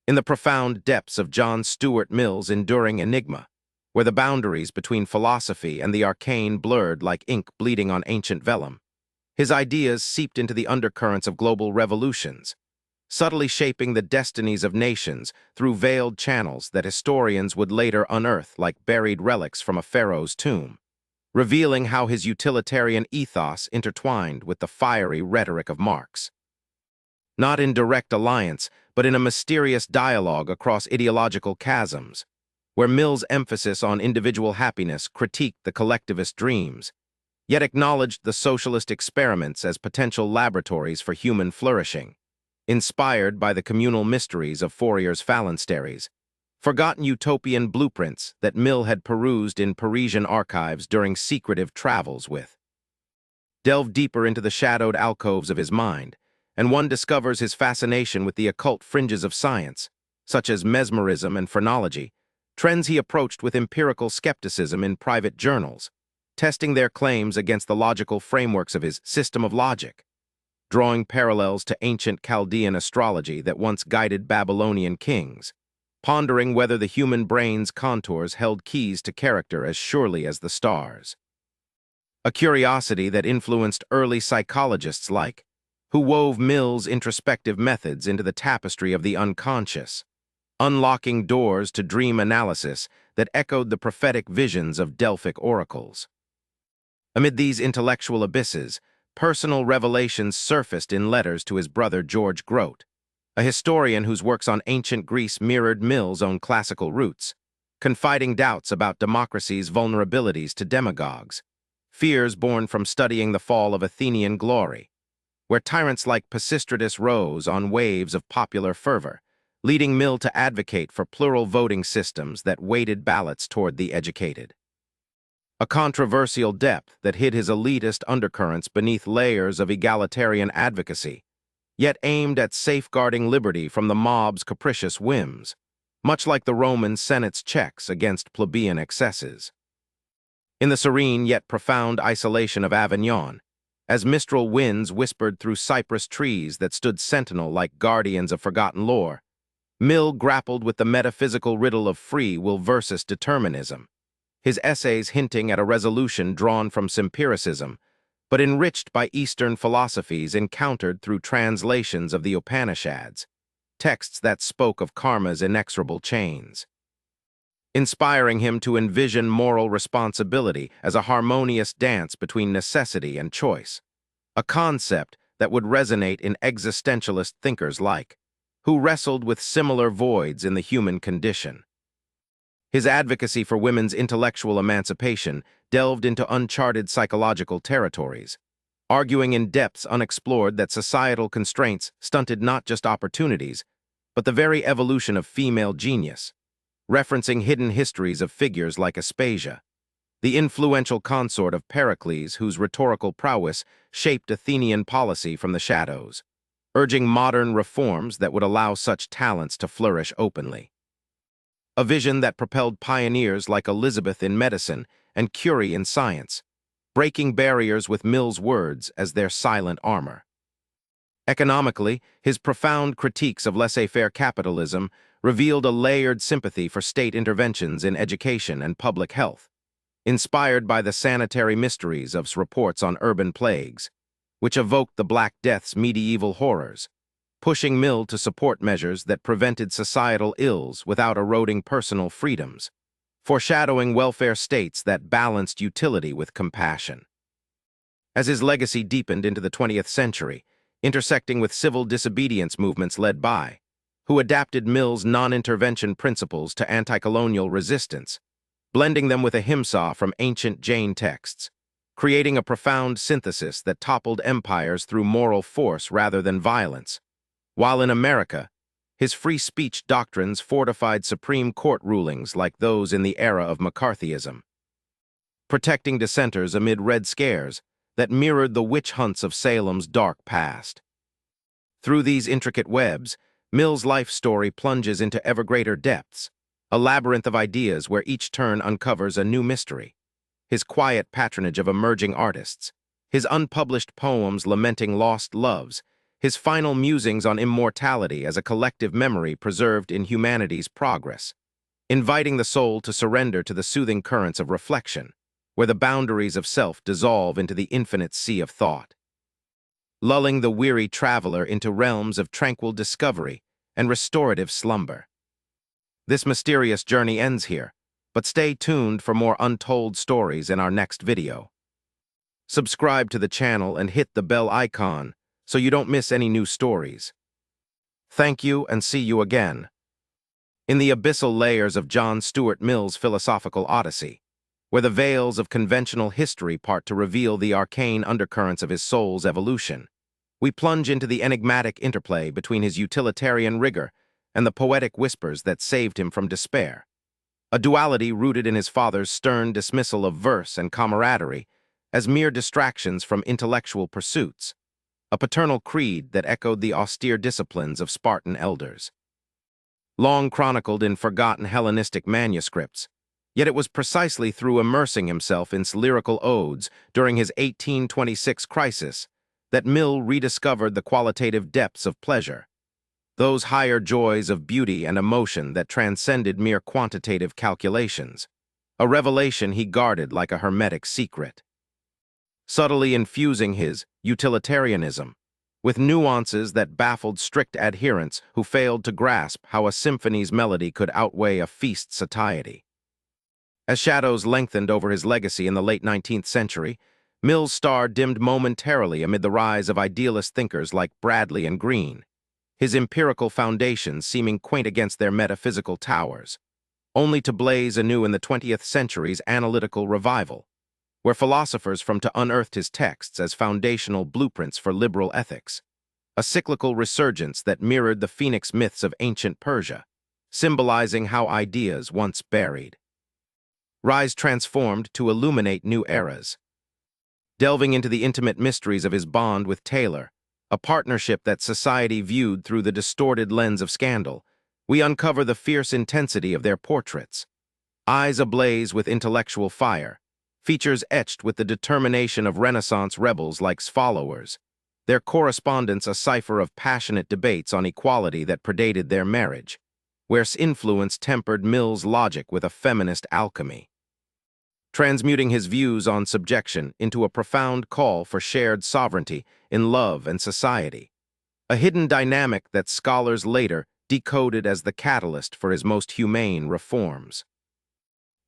In the profound depths of John Stuart Mill's enduring enigma, where the boundaries between philosophy and the arcane blurred like ink bleeding on ancient vellum, his ideas seeped into the undercurrents of global revolutions, subtly shaping the destinies of nations through veiled channels that historians would later unearth like buried relics from a pharaoh's tomb, revealing how his utilitarian ethos intertwined with the fiery rhetoric of Marx. Not in direct alliance, but in a mysterious dialogue across ideological chasms, where Mill's emphasis on individual happiness critiqued the collectivist dreams, yet acknowledged the socialist experiments as potential laboratories for human flourishing, inspired by the communal mysteries of Fourier's phalansteries, forgotten utopian blueprints that Mill had perused in Parisian archives during secretive travels with. Delve deeper into the shadowed alcoves of his mind, and one discovers his fascination with the occult fringes of science, such as mesmerism and phrenology, trends he approached with empirical skepticism in private journals, testing their claims against the logical frameworks of his system of logic, drawing parallels to ancient Chaldean astrology that once guided Babylonian kings, pondering whether the human brain's contours held keys to character as surely as the stars. A curiosity that influenced early psychologists like, who wove Mill's introspective methods into the tapestry of the unconscious, unlocking doors to dream analysis that echoed the prophetic visions of Delphic oracles. Amid these intellectual abysses, personal revelations surfaced in letters to his brother George Grote, a historian whose works on ancient Greece mirrored Mill's own classical roots, confiding doubts about democracy's vulnerabilities to demagogues, fears born from studying the fall of Athenian glory, where tyrants like Pisistratus rose on waves of popular fervor, leading Mill to advocate for plural voting systems that weighted ballots toward the educated. A controversial depth that hid his elitist undercurrents beneath layers of egalitarian advocacy, yet aimed at safeguarding liberty from the mob's capricious whims, much like the Roman Senate's checks against plebeian excesses. In the serene yet profound isolation of Avignon, as mistral winds whispered through cypress trees that stood sentinel like guardians of forgotten lore, Mill grappled with the metaphysical riddle of free will versus determinism, his essays hinting at a resolution drawn from empiricism, but enriched by Eastern philosophies encountered through translations of the Upanishads, texts that spoke of karma's inexorable chains, inspiring him to envision moral responsibility as a harmonious dance between necessity and choice, a concept that would resonate in existentialist thinkers like, who wrestled with similar voids in the human condition. His advocacy for women's intellectual emancipation delved into uncharted psychological territories, arguing in depths unexplored that societal constraints stunted not just opportunities, but the very evolution of female genius, referencing hidden histories of figures like Aspasia, the influential consort of Pericles whose rhetorical prowess shaped Athenian policy from the shadows, urging modern reforms that would allow such talents to flourish openly. A vision that propelled pioneers like Elizabeth in medicine and Curie in science, breaking barriers with Mill's words as their silent armor. Economically, his profound critiques of laissez-faire capitalism revealed a layered sympathy for state interventions in education and public health, inspired by the sanitary mysteries of reports on urban plagues, which evoked the Black Death's medieval horrors, pushing Mill to support measures that prevented societal ills without eroding personal freedoms, foreshadowing welfare states that balanced utility with compassion. As his legacy deepened into the 20th century, intersecting with civil disobedience movements led by, who adapted Mill's non-intervention principles to anti-colonial resistance, blending them with ahimsa from ancient Jain texts, creating a profound synthesis that toppled empires through moral force rather than violence. While in America, his free speech doctrines fortified Supreme Court rulings like those in the era of McCarthyism, protecting dissenters amid Red Scares that mirrored the witch hunts of Salem's dark past. Through these intricate webs, Mill's life story plunges into ever greater depths, a labyrinth of ideas where each turn uncovers a new mystery. His quiet patronage of emerging artists, his unpublished poems lamenting lost loves, his final musings on immortality as a collective memory preserved in humanity's progress, inviting the soul to surrender to the soothing currents of reflection, where the boundaries of self dissolve into the infinite sea of thought, lulling the weary traveler into realms of tranquil discovery and restorative slumber. This mysterious journey ends here, but stay tuned for more untold stories in our next video. Subscribe to the channel and hit the bell icon so you don't miss any new stories. Thank you and see you again. In the abyssal layers of John Stuart Mill's philosophical odyssey, where the veils of conventional history part to reveal the arcane undercurrents of his soul's evolution, we plunge into the enigmatic interplay between his utilitarian rigor and the poetic whispers that saved him from despair, a duality rooted in his father's stern dismissal of verse and camaraderie as mere distractions from intellectual pursuits, a paternal creed that echoed the austere disciplines of Spartan elders. Long chronicled in forgotten Hellenistic manuscripts, yet it was precisely through immersing himself in lyrical odes during his 1826 crisis that Mill rediscovered the qualitative depths of pleasure, those higher joys of beauty and emotion that transcended mere quantitative calculations, a revelation he guarded like a hermetic secret, subtly infusing his utilitarianism with nuances that baffled strict adherents who failed to grasp how a symphony's melody could outweigh a feast's satiety. As shadows lengthened over his legacy in the late 19th century, Mill's star dimmed momentarily amid the rise of idealist thinkers like Bradley and Greene, his empirical foundations seeming quaint against their metaphysical towers, only to blaze anew in the 20th century's analytical revival, where philosophers from to unearthed his texts as foundational blueprints for liberal ethics, a cyclical resurgence that mirrored the phoenix myths of ancient Persia, symbolizing how ideas once buried rise transformed to illuminate new eras. Delving into the intimate mysteries of his bond with Taylor, a partnership that society viewed through the distorted lens of scandal, we uncover the fierce intensity of their portraits. Eyes ablaze with intellectual fire, features etched with the determination of Renaissance rebels like followers, their correspondence a cipher of passionate debates on equality that predated their marriage, where influence tempered Mill's logic with a feminist alchemy. transmuting his views on subjection into a profound call for shared sovereignty in love and society, a hidden dynamic that scholars later decoded as the catalyst for his most humane reforms.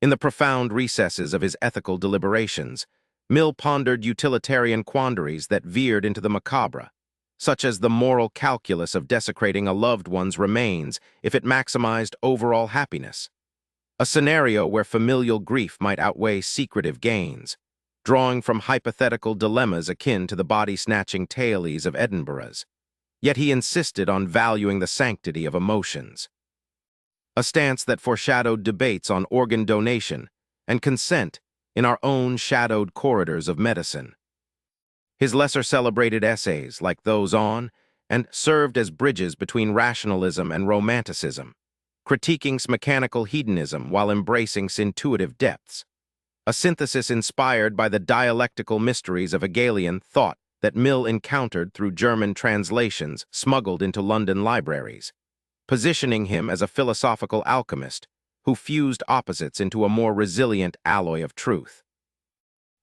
In the profound recesses of his ethical deliberations, Mill pondered utilitarian quandaries that veered into the macabre, such as the moral calculus of desecrating a loved one's remains if it maximized overall happiness, a scenario where familial grief might outweigh secretive gains, drawing from hypothetical dilemmas akin to the body-snatching tailies of Edinburgh's. Yet he insisted on valuing the sanctity of emotions, a stance that foreshadowed debates on organ donation and consent in our own shadowed corridors of medicine. His lesser-celebrated essays, like those on, and served as bridges between rationalism and romanticism, critiquing mechanical hedonism while embracing intuitive depths, a synthesis inspired by the dialectical mysteries of Hegelian thought that Mill encountered through German translations smuggled into London libraries, positioning him as a philosophical alchemist who fused opposites into a more resilient alloy of truth.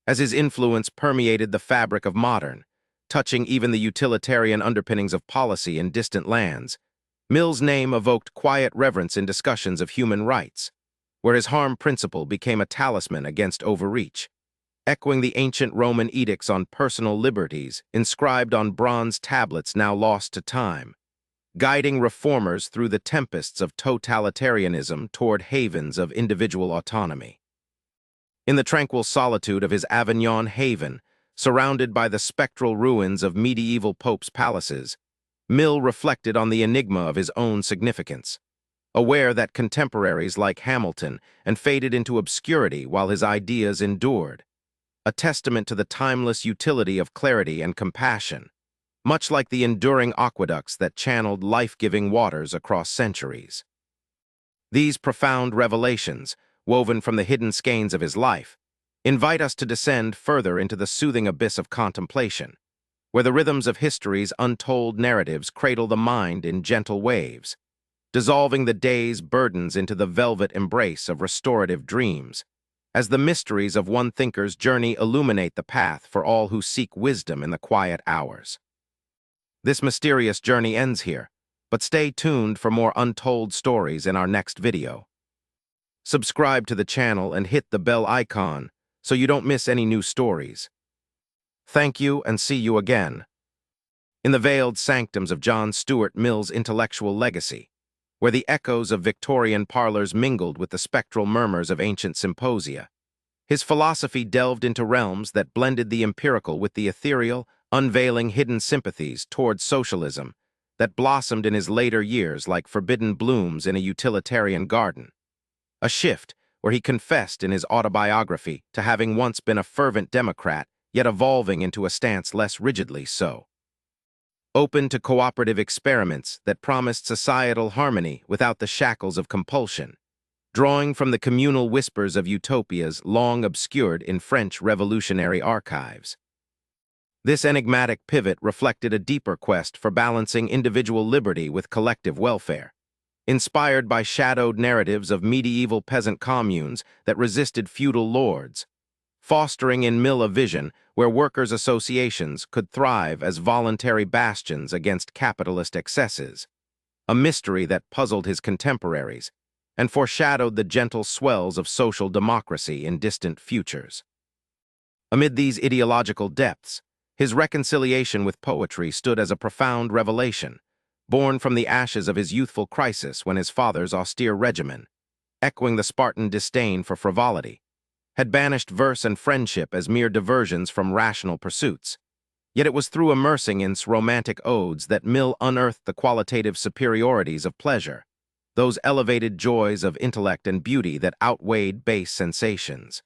As his influence permeated the fabric of modern, touching even the utilitarian underpinnings of policy in distant lands, Mill's name evoked quiet reverence in discussions of human rights, where his harm principle became a talisman against overreach, echoing the ancient Roman edicts on personal liberties inscribed on bronze tablets now lost to time, guiding reformers through the tempests of totalitarianism toward havens of individual autonomy. In the tranquil solitude of his Avignon haven, surrounded by the spectral ruins of medieval popes' palaces, Mill reflected on the enigma of his own significance, aware that contemporaries like Hamilton faded into obscurity while his ideas endured, a testament to the timeless utility of clarity and compassion, much like the enduring aqueducts that channeled life-giving waters across centuries. These profound revelations, woven from the hidden skeins of his life, invite us to descend further into the soothing abyss of contemplation, where the rhythms of history's untold narratives cradle the mind in gentle waves, dissolving the day's burdens into the velvet embrace of restorative dreams, as the mysteries of one thinker's journey illuminate the path for all who seek wisdom in the quiet hours. This mysterious journey ends here, but stay tuned for more untold stories in our next video. Subscribe to the channel and hit the bell icon so you don't miss any new stories. Thank you and see you again. In the veiled sanctums of John Stuart Mill's intellectual legacy, where the echoes of Victorian parlors mingled with the spectral murmurs of ancient symposia, his philosophy delved into realms that blended the empirical with the ethereal, unveiling hidden sympathies towards socialism that blossomed in his later years like forbidden blooms in a utilitarian garden. A shift where he confessed in his autobiography to having once been a fervent Democrat, yet evolving into a stance less rigidly so, open to cooperative experiments that promised societal harmony without the shackles of compulsion, drawing from the communal whispers of utopias long obscured in French revolutionary archives. This enigmatic pivot reflected a deeper quest for balancing individual liberty with collective welfare, inspired by shadowed narratives of medieval peasant communes that resisted feudal lords, fostering in Mill a vision where workers' associations could thrive as voluntary bastions against capitalist excesses, a mystery that puzzled his contemporaries and foreshadowed the gentle swells of social democracy in distant futures. Amid these ideological depths, his reconciliation with poetry stood as a profound revelation, born from the ashes of his youthful crisis when his father's austere regimen, echoing the Spartan disdain for frivolity, had banished verse and friendship as mere diversions from rational pursuits. Yet it was through immersing in romantic odes that Mill unearthed the qualitative superiorities of pleasure, those elevated joys of intellect and beauty that outweighed base sensations.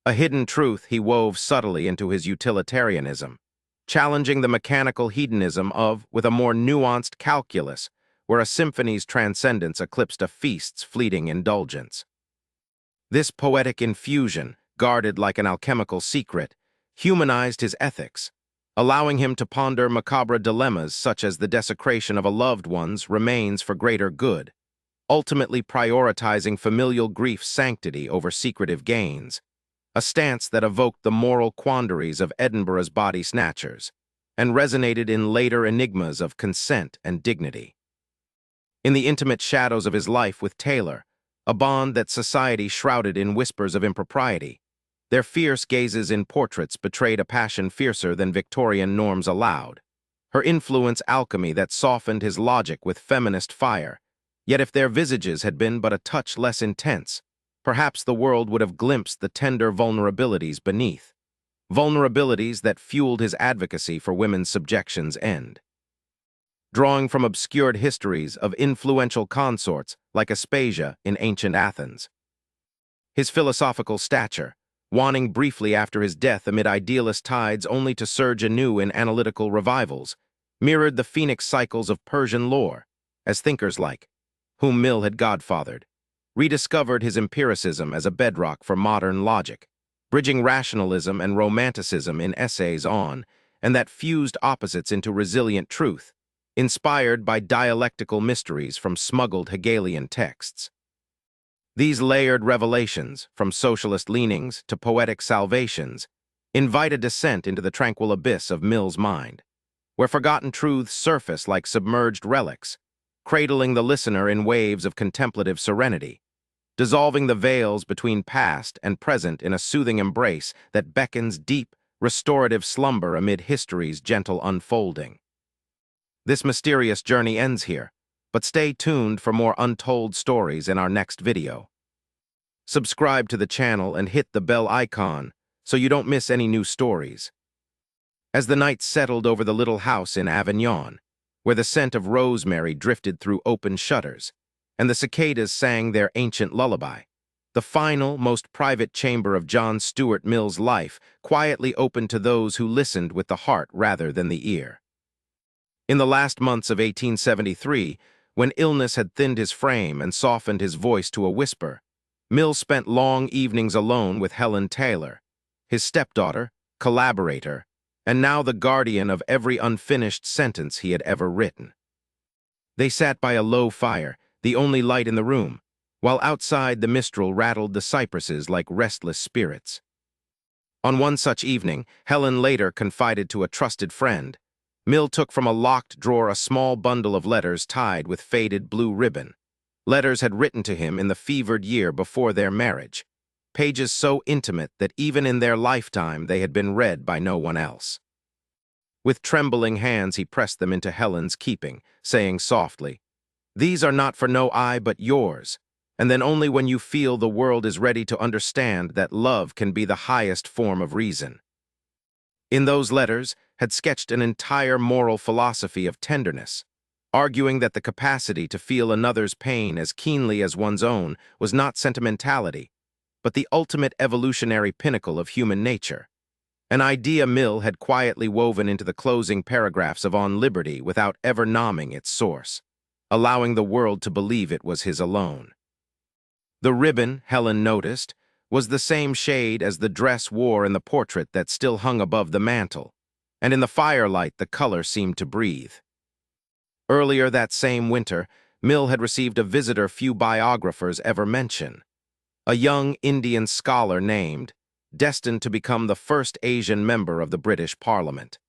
A hidden truth he wove subtly into his utilitarianism, challenging the mechanical hedonism of with a more nuanced calculus, where a symphony's transcendence eclipsed a feast's fleeting indulgence. This poetic infusion, guarded like an alchemical secret, humanized his ethics, allowing him to ponder macabre dilemmas such as the desecration of a loved one's remains for greater good, ultimately prioritizing familial grief's sanctity over secretive gains. a stance that evoked the moral quandaries of Edinburgh's body snatchers and resonated in later enigmas of consent and dignity. In the intimate shadows of his life with Taylor, a bond that society shrouded in whispers of impropriety, their fierce gazes in portraits betrayed a passion fiercer than Victorian norms allowed. Her influence alchemy that softened his logic with feminist fire. Yet if their visages had been but a touch less intense, perhaps the world would have glimpsed the tender vulnerabilities beneath. Vulnerabilities that fueled his advocacy for women's subjection's end. Drawing from obscured histories of influential consorts like Aspasia in ancient Athens. His philosophical stature, waning briefly after his death amid idealist tides only to surge anew in analytical revivals, mirrored the phoenix cycles of Persian lore, as thinkers like, whom Mill had godfathered, rediscovered his empiricism as a bedrock for modern logic, bridging rationalism and romanticism in essays on, and that fused opposites into resilient truth, inspired by dialectical mysteries from smuggled Hegelian texts. These layered revelations, from socialist leanings to poetic salvations, invite a descent into the tranquil abyss of Mill's mind, where forgotten truths surface like submerged relics, cradling the listener in waves of contemplative serenity, dissolving the veils between past and present in a soothing embrace that beckons deep, restorative slumber amid history's gentle unfolding. This mysterious journey ends here, but stay tuned for more untold stories in our next video. Subscribe to the channel and hit the bell icon so you don't miss any new stories. As the night settled over the little house in Avignon, where the scent of rosemary drifted through open shutters, and the cicadas sang their ancient lullaby, the final, most private chamber of John Stuart Mill's life quietly opened to those who listened with the heart rather than the ear. In the last months of 1873, when illness had thinned his frame and softened his voice to a whisper, Mill spent long evenings alone with Helen Taylor, his stepdaughter, collaborator, and now the guardian of every unfinished sentence he had ever written. They sat by a low fire, the only light in the room, while outside the mistral rattled the cypresses like restless spirits. On one such evening, Helen later confided to a trusted friend, Mill took from a locked drawer a small bundle of letters tied with faded blue ribbon. Letters had written to him in the fevered year before their marriage, pages so intimate that even in their lifetime they had been read by no one else. With trembling hands he pressed them into Helen's keeping, saying softly, "These are not for no eye but yours, and then only when you feel the world is ready to understand that love can be the highest form of reason." In those letters had sketched an entire moral philosophy of tenderness, arguing that the capacity to feel another's pain as keenly as one's own was not sentimentality, but the ultimate evolutionary pinnacle of human nature, an idea Mill had quietly woven into the closing paragraphs of On Liberty without ever naming its source, allowing the world to believe it was his alone. The ribbon, Helen noticed, was the same shade as the dress wore in the portrait that still hung above the mantel, and in the firelight the color seemed to breathe. Earlier that same winter, Mill had received a visitor few biographers ever mention, a young Indian scholar named, destined to become the first Asian member of the British Parliament.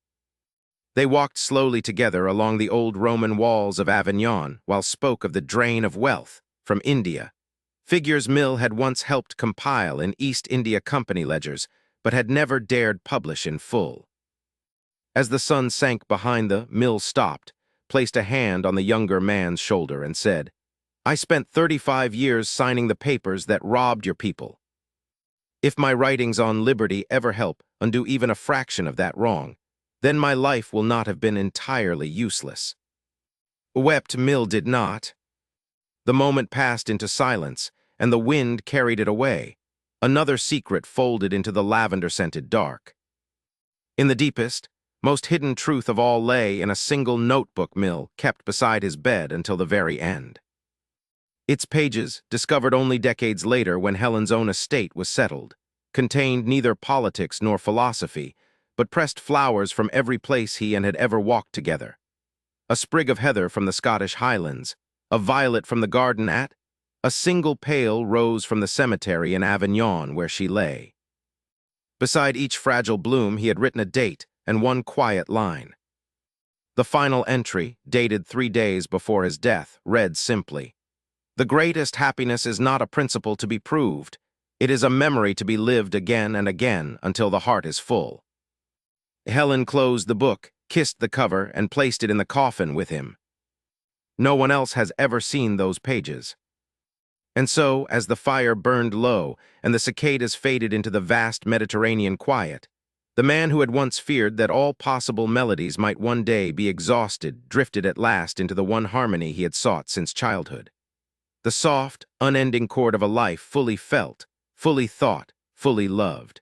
They walked slowly together along the old Roman walls of Avignon while spoke of the drain of wealth from India, figures Mill had once helped compile in East India Company ledgers, but had never dared publish in full. As the sun sank behind them, Mill stopped, placed a hand on the younger man's shoulder and said, "I spent 35 years signing the papers that robbed your people. If my writings on liberty ever help undo even a fraction of that wrong, then my life will not have been entirely useless." Wept Mill did not. The moment passed into silence, and the wind carried it away, another secret folded into the lavender-scented dark. In the deepest, most hidden truth of all lay in a single notebook Mill kept beside his bed until the very end. Its pages, discovered only decades later when Helen's own estate was settled, contained neither politics nor philosophy, but pressed flowers from every place he and had ever walked together. A sprig of heather from the Scottish Highlands, a violet from the garden at, a single pale rose from the cemetery in Avignon where she lay. Beside each fragile bloom, he had written a date and one quiet line. The final entry, dated 3 days before his death, read simply, "The greatest happiness is not a principle to be proved. It is a memory to be lived again and again until the heart is full." Helen closed the book, kissed the cover, and placed it in the coffin with him. No one else has ever seen those pages. And so, as the fire burned low and the cicadas faded into the vast Mediterranean quiet, the man who had once feared that all possible melodies might one day be exhausted drifted at last into the one harmony he had sought since childhood. The soft, unending chord of a life fully felt, fully thought, fully loved.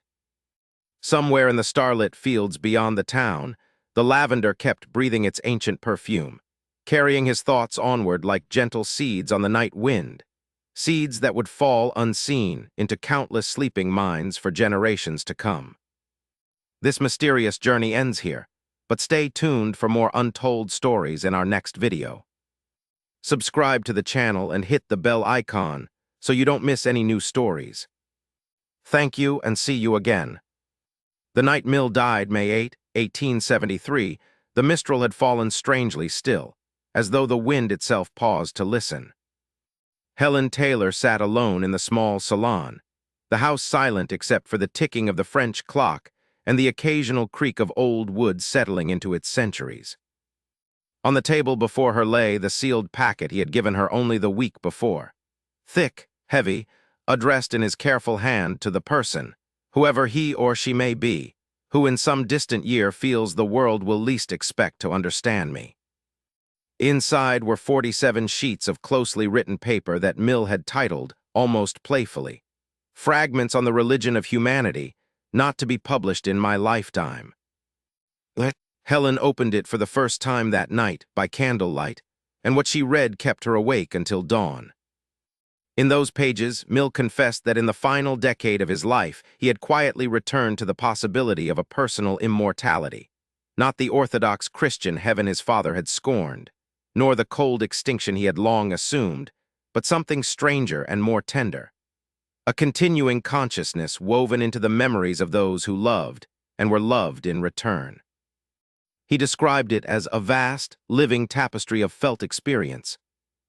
Somewhere in the starlit fields beyond the town, the lavender kept breathing its ancient perfume, carrying his thoughts onward like gentle seeds on the night wind, seeds that would fall unseen into countless sleeping minds for generations to come. This mysterious journey ends here, but stay tuned for more untold stories in our next video. Subscribe to the channel and hit the bell icon so you don't miss any new stories. Thank you and see you again. The night Mill died May 8, 1873, the mistral had fallen strangely still, as though the wind itself paused to listen. Helen Taylor sat alone in the small salon, the house silent except for the ticking of the French clock and the occasional creak of old wood settling into its centuries. On the table before her lay the sealed packet he had given her only the week before, thick, heavy, addressed in his careful hand to the person, whoever he or she may be, who in some distant year feels the world will least expect to understand me. Inside were 47 sheets of closely written paper that Mill had titled, almost playfully, "Fragments on the Religion of Humanity, not to be published in my lifetime." Helen opened it for the first time that night by candlelight, and what she read kept her awake until dawn. In those pages, Mill confessed that in the final decade of his life, he had quietly returned to the possibility of a personal immortality, not the orthodox Christian heaven his father had scorned, nor the cold extinction he had long assumed, but something stranger and more tender, a continuing consciousness woven into the memories of those who loved and were loved in return. He described it as a vast, living tapestry of felt experience,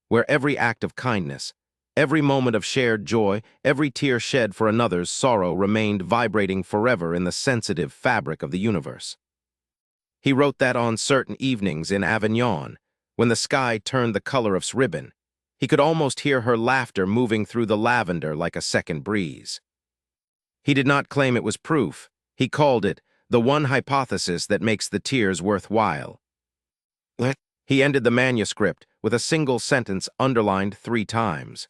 where every act of kindness, every moment of shared joy, every tear shed for another's sorrow remained vibrating forever in the sensitive fabric of the universe. He wrote that on certain evenings in Avignon, when the sky turned the color of ribbon, he could almost hear her laughter moving through the lavender like a second breeze. He did not claim it was proof. He called it the one hypothesis that makes the tears worthwhile. He ended the manuscript with a single sentence underlined 3 times.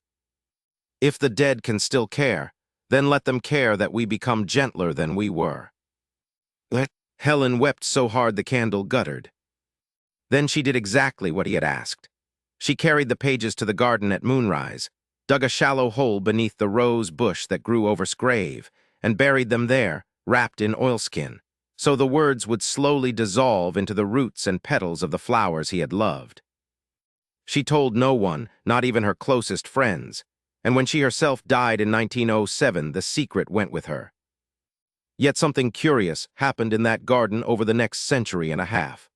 "If the dead can still care, then let them care that we become gentler than we were." Helen wept so hard the candle guttered. Then she did exactly what he had asked. She carried the pages to the garden at moonrise, dug a shallow hole beneath the rose bush that grew over his grave, and buried them there, wrapped in oilskin, so the words would slowly dissolve into the roots and petals of the flowers he had loved. She told no one, not even her closest friends, and when she herself died in 1907, the secret went with her. Yet something curious happened in that garden over the next century and a half.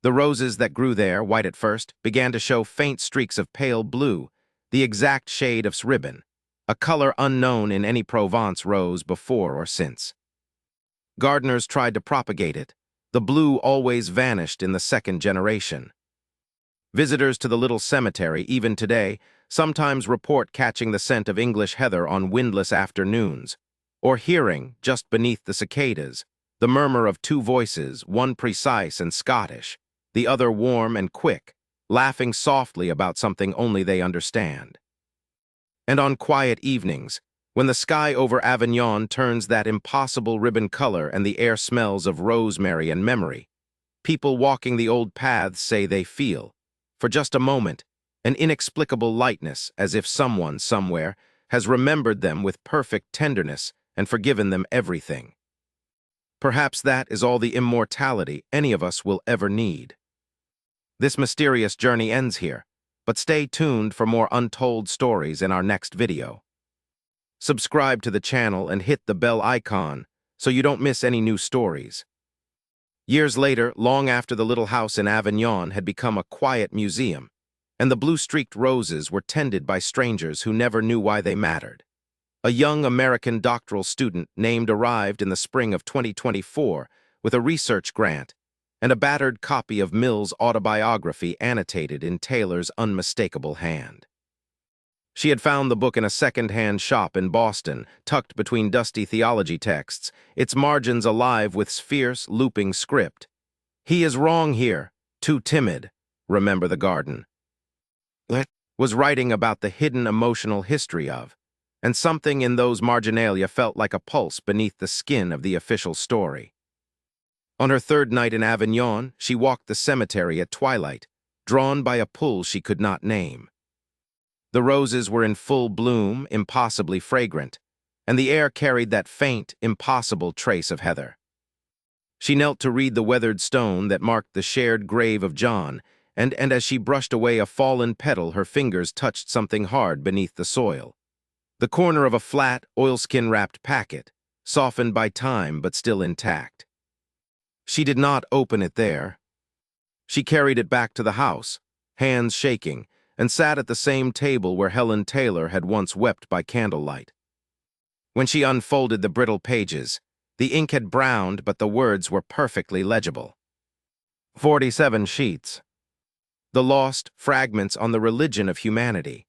The roses that grew there, white at first, began to show faint streaks of pale blue, the exact shade of ribbon, a color unknown in any Provence rose before or since. Gardeners tried to propagate it. The blue always vanished in the second generation. Visitors to the little cemetery, even today, sometimes report catching the scent of English heather on windless afternoons, or hearing, just beneath the cicadas, the murmur of 2 voices, one precise and Scottish, the other warm and quick, laughing softly about something only they understand. And on quiet evenings, when the sky over Avignon turns that impossible ribbon color and the air smells of rosemary and memory, people walking the old paths say they feel, for just a moment, an inexplicable lightness as if someone, somewhere, has remembered them with perfect tenderness and forgiven them everything. Perhaps that is all the immortality any of us will ever need. This mysterious journey ends here, but stay tuned for more untold stories in our next video. Subscribe to the channel and hit the bell icon so you don't miss any new stories. Years later, long after the little house in Avignon had become a quiet museum, and the blue-streaked roses were tended by strangers who never knew why they mattered, a young American doctoral student named arrived in the spring of 2024 with a research grant and a battered copy of Mill's autobiography annotated in Taylor's unmistakable hand. She had found the book in a second-hand shop in Boston, tucked between dusty theology texts, its margins alive with fierce, looping script. "He is wrong here, too timid, remember the garden." It was writing about the hidden emotional history of, and something in those marginalia felt like a pulse beneath the skin of the official story. On her third night in Avignon, she walked the cemetery at twilight, drawn by a pull she could not name. The roses were in full bloom, impossibly fragrant, and the air carried that faint, impossible trace of heather. She knelt to read the weathered stone that marked the shared grave of John, and as she brushed away a fallen petal, her fingers touched something hard beneath the soil. The corner of a flat, oilskin-wrapped packet, softened by time but still intact. She did not open it there. She carried it back to the house, hands shaking, and sat at the same table where Helen Taylor had once wept by candlelight. When she unfolded the brittle pages, the ink had browned, but the words were perfectly legible. 47 sheets. The lost fragments on the religion of humanity.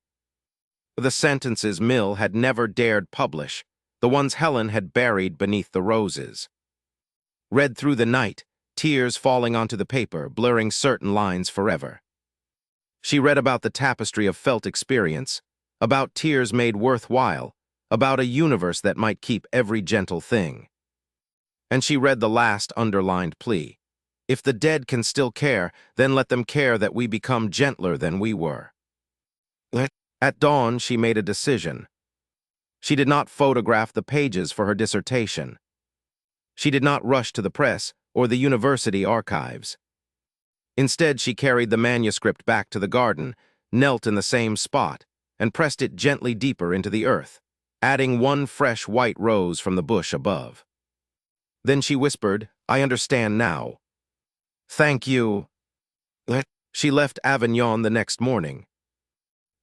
The sentences Mill had never dared publish, the ones Helen had buried beneath the roses. Read through the night, tears falling onto the paper, blurring certain lines forever. She read about the tapestry of felt experience, about tears made worthwhile, about a universe that might keep every gentle thing. And she read the last underlined plea. If the dead can still care, then let them care that we become gentler than we were. At dawn, she made a decision. She did not photograph the pages for her dissertation. She did not rush to the press or the university archives. Instead, she carried the manuscript back to the garden, knelt in the same spot, and pressed it gently deeper into the earth, adding one fresh white rose from the bush above. Then she whispered, "I understand now. Thank you." She left Avignon the next morning.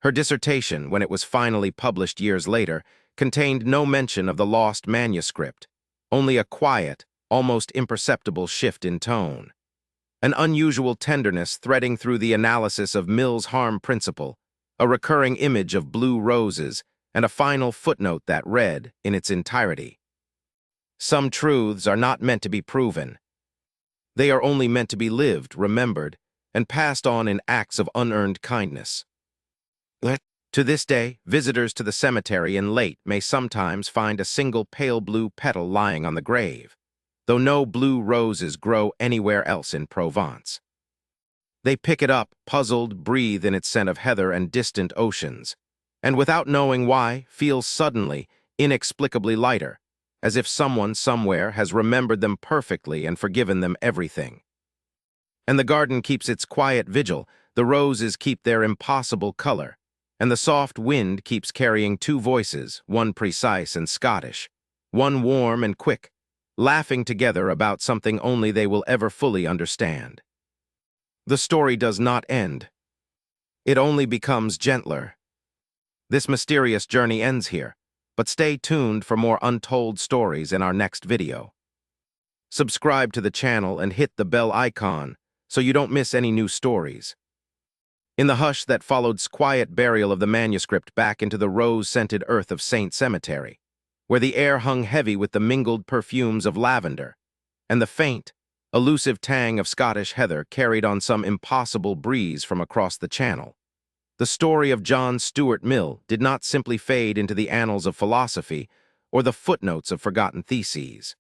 Her dissertation, when it was finally published years later, contained no mention of the lost manuscript, only a quiet, almost imperceptible shift in tone. An unusual tenderness threading through the analysis of Mill's harm principle, a recurring image of blue roses, and a final footnote that read, in its entirety, "Some truths are not meant to be proven. They are only meant to be lived, remembered, and passed on in acts of unearned kindness." To this day, visitors to the cemetery in Late may sometimes find a single pale blue petal lying on the grave, though no blue roses grow anywhere else in Provence. They pick it up, puzzled, breathe in its scent of heather and distant oceans, and without knowing why, feel suddenly, inexplicably lighter, as if someone somewhere has remembered them perfectly and forgiven them everything. And the garden keeps its quiet vigil, the roses keep their impossible color, and the soft wind keeps carrying two voices, one precise and Scottish, one warm and quick, laughing together about something only they will ever fully understand. The story does not end. It only becomes gentler. This mysterious journey ends here, but stay tuned for more untold stories in our next video. Subscribe to the channel and hit the bell icon so you don't miss any new stories. In the hush that followed quiet burial of the manuscript back into the rose-scented earth of Saint Cemetery, where the air hung heavy with the mingled perfumes of lavender, and the faint, elusive tang of Scottish heather carried on some impossible breeze from across the channel, the story of John Stuart Mill did not simply fade into the annals of philosophy or the footnotes of forgotten theses.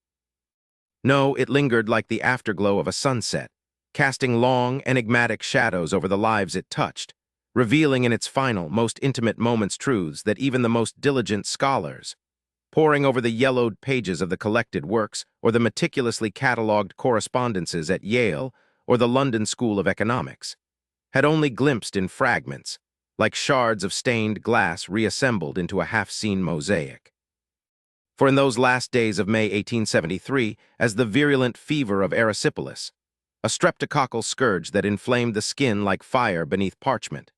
No, it lingered like the afterglow of a sunset, casting long, enigmatic shadows over the lives it touched, revealing in its final, most intimate moments truths that even the most diligent scholars, poring over the yellowed pages of the collected works or the meticulously catalogued correspondences at Yale or the London School of Economics, had only glimpsed in fragments, like shards of stained glass reassembled into a half-seen mosaic. For in those last days of May 1873, as the virulent fever of erysipelas, a streptococcal scourge that inflamed the skin like fire beneath parchment,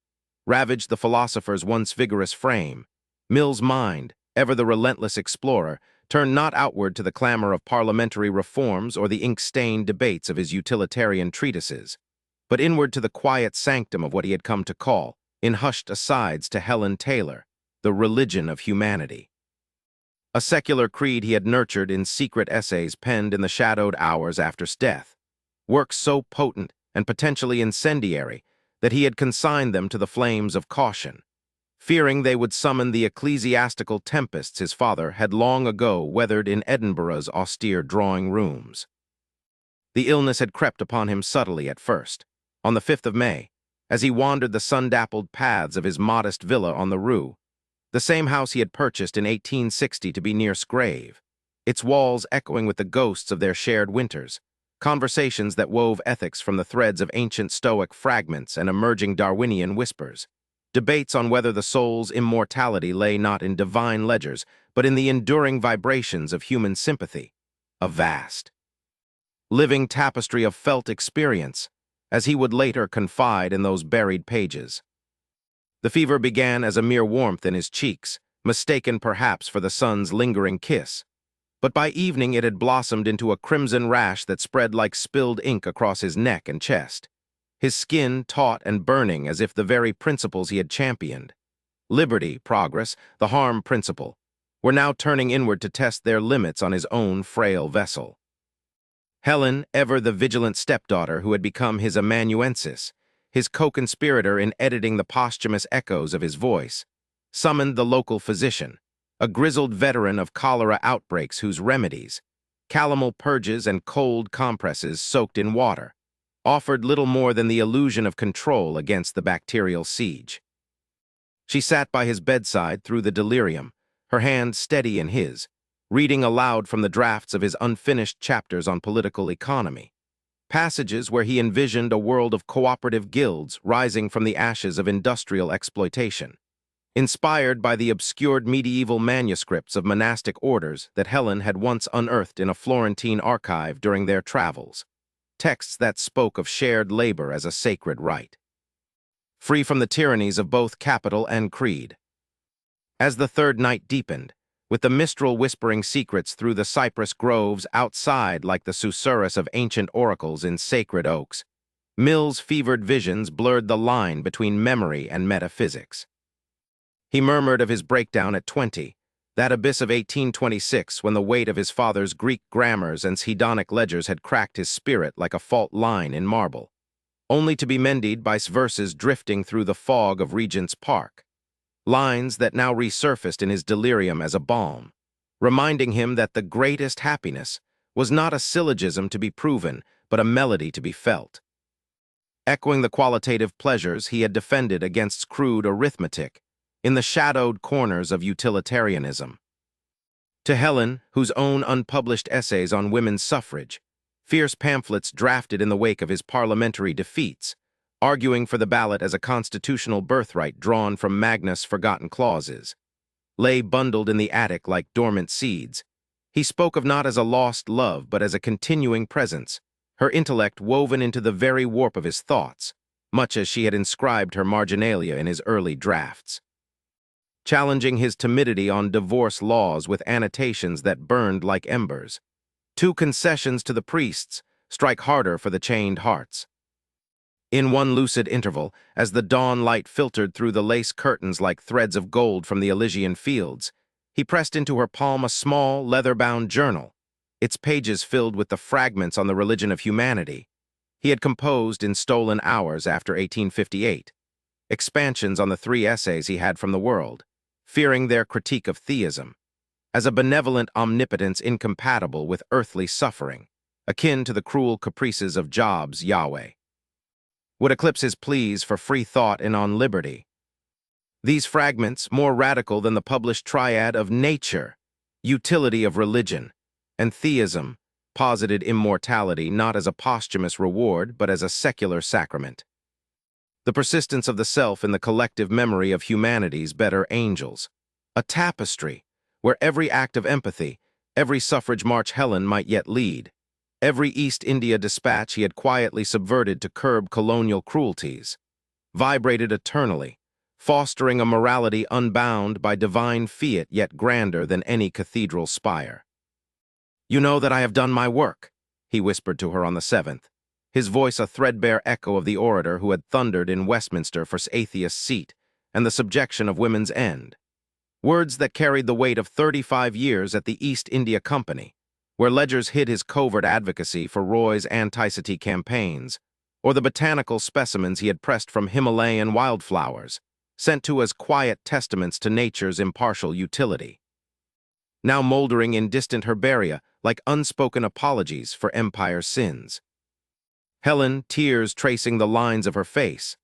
ravaged the philosopher's once vigorous frame, Mill's mind, ever the relentless explorer, turned not outward to the clamor of parliamentary reforms or the ink-stained debates of his utilitarian treatises, but inward to the quiet sanctum of what he had come to call, in hushed asides to Helen Taylor, the religion of humanity. A secular creed he had nurtured in secret essays penned in the shadowed hours after his death, works so potent and potentially incendiary that he had consigned them to the flames of caution, fearing they would summon the ecclesiastical tempests his father had long ago weathered in Edinburgh's austere drawing rooms. The illness had crept upon him subtly at first, on the 5th of May, as he wandered the sun-dappled paths of his modest villa on the Rue, the same house he had purchased in 1860 to be near his grave, its walls echoing with the ghosts of their shared winters, conversations that wove ethics from the threads of ancient Stoic fragments and emerging Darwinian whispers, debates on whether the soul's immortality lay not in divine ledgers, but in the enduring vibrations of human sympathy, a vast, living tapestry of felt experience, as he would later confide in those buried pages. The fever began as a mere warmth in his cheeks, mistaken perhaps for the sun's lingering kiss, but by evening it had blossomed into a crimson rash that spread like spilled ink across his neck and chest, his skin taut and burning as if the very principles he had championed, liberty, progress, the harm principle, were now turning inward to test their limits on his own frail vessel. Helen, ever the vigilant stepdaughter who had become his amanuensis, his co-conspirator in editing the posthumous echoes of his voice, summoned the local physician, a grizzled veteran of cholera outbreaks whose remedies, calomel purges and cold compresses soaked in water, offered little more than the illusion of control against the bacterial siege. She sat by his bedside through the delirium, her hand steady in his, reading aloud from the drafts of his unfinished chapters on political economy, passages where he envisioned a world of cooperative guilds rising from the ashes of industrial exploitation, inspired by the obscured medieval manuscripts of monastic orders that Helen had once unearthed in a Florentine archive during their travels, texts that spoke of shared labor as a sacred right, free from the tyrannies of both capital and creed. As the third night deepened, with the mistral whispering secrets through the cypress groves outside like the susurrus of ancient oracles in sacred oaks, Mill's fevered visions blurred the line between memory and metaphysics. He murmured of his breakdown at 20, that abyss of 1826 when the weight of his father's Greek grammars and hedonic ledgers had cracked his spirit like a fault line in marble, only to be mended by verses drifting through the fog of Regent's Park, lines that now resurfaced in his delirium as a balm, reminding him that the greatest happiness was not a syllogism to be proven, but a melody to be felt. Echoing the qualitative pleasures he had defended against crude arithmetic in the shadowed corners of utilitarianism. To Helen, whose own unpublished essays on women's suffrage, fierce pamphlets drafted in the wake of his parliamentary defeats, arguing for the ballot as a constitutional birthright drawn from Magnus' forgotten clauses, lay bundled in the attic like dormant seeds, he spoke of not as a lost love but as a continuing presence, her intellect woven into the very warp of his thoughts, much as she had inscribed her marginalia in his early drafts, challenging his timidity on divorce laws with annotations that burned like embers. Two concessions to the priests strike harder for the chained hearts. In one lucid interval, as the dawn light filtered through the lace curtains like threads of gold from the Elysian fields, he pressed into her palm a small, leather-bound journal, its pages filled with the fragments on the religion of humanity he had composed in stolen hours after 1858, expansions on the 3 essays he had from the world, fearing their critique of theism, as a benevolent omnipotence incompatible with earthly suffering, akin to the cruel caprices of Job's Yahweh, would eclipse his pleas for free thought and on liberty. These fragments, more radical than the published triad of nature, utility of religion, and theism, posited immortality not as a posthumous reward but as a secular sacrament. The persistence of the self in the collective memory of humanity's better angels, a tapestry where every act of empathy, every suffrage march Helen might yet lead, every East India dispatch he had quietly subverted to curb colonial cruelties, vibrated eternally, fostering a morality unbound by divine fiat yet grander than any cathedral spire. "You know that I have done my work," he whispered to her on the 7th, his voice a threadbare echo of the orator who had thundered in Westminster for atheist's seat and the subjection of women's end. Words that carried the weight of 35 years at the East India Company, where ledgers hid his covert advocacy for Roy's anti-city campaigns, or the botanical specimens he had pressed from Himalayan wildflowers, sent to as quiet testaments to nature's impartial utility. Now moldering in distant herbaria like unspoken apologies for empire's sins. Helen, tears tracing the lines of her face,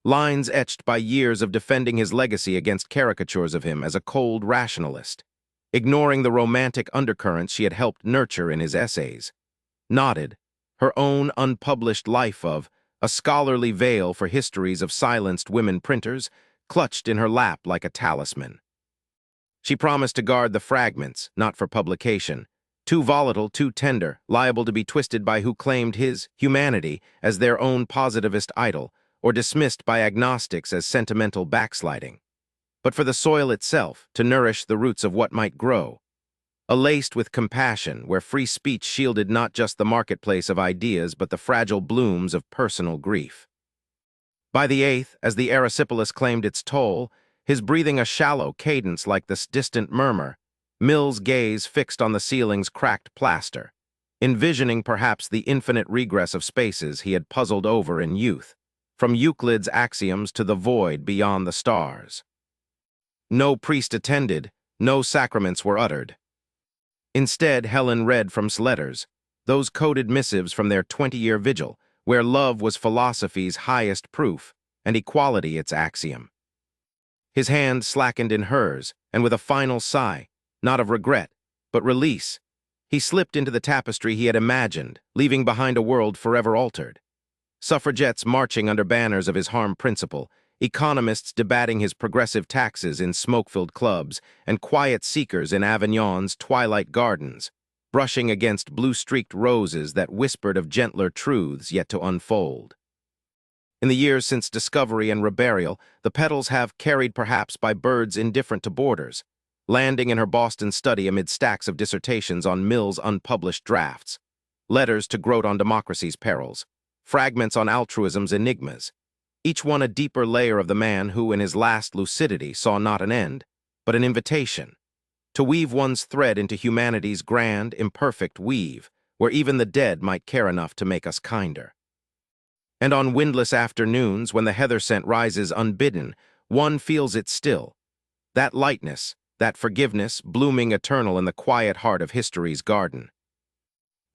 lines etched by years of defending his legacy against caricatures of him as a cold rationalist, ignoring the romantic undercurrents she had helped nurture in his essays, nodded, her own unpublished life of a scholarly veil for histories of silenced women printers clutched in her lap like a talisman. She promised to guard the fragments, not for publication, too volatile, too tender, liable to be twisted by who claimed his humanity as their own positivist idol, or dismissed by agnostics as sentimental backsliding, but for the soil itself, to nourish the roots of what might grow, laced with compassion, where free speech shielded not just the marketplace of ideas but the fragile blooms of personal grief. By the 8th, as the erysipelas claimed its toll, his breathing a shallow cadence like this distant murmur, Mill's gaze fixed on the ceiling's cracked plaster, envisioning perhaps the infinite regress of spaces he had puzzled over in youth, from Euclid's axioms to the void beyond the stars. No priest attended, no sacraments were uttered. Instead, Helen read from letters, those coded missives from their 20-year vigil, where love was philosophy's highest proof and equality its axiom. His hand slackened in hers, and with a final sigh, not of regret, but release, he slipped into the tapestry he had imagined, leaving behind a world forever altered. Suffragettes marching under banners of his harm principle, economists debating his progressive taxes in smoke-filled clubs, and quiet seekers in Avignon's twilight gardens, brushing against blue-streaked roses that whispered of gentler truths yet to unfold. In the years since discovery and reburial, the petals have carried perhaps by birds indifferent to borders, landing in her Boston study amid stacks of dissertations on Mill's unpublished drafts, letters to Grote on democracy's perils, fragments on altruism's enigmas, each one a deeper layer of the man who, in his last lucidity, saw not an end, but an invitation, to weave one's thread into humanity's grand, imperfect weave, where even the dead might care enough to make us kinder. And on windless afternoons, when the heather scent rises unbidden, one feels it still, that lightness, that forgiveness blooming eternal in the quiet heart of history's garden.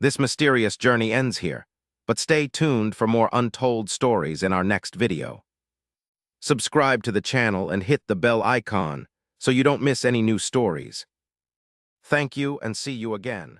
This mysterious journey ends here, but stay tuned for more untold stories in our next video. Subscribe to the channel and hit the bell icon so you don't miss any new stories. Thank you and see you again.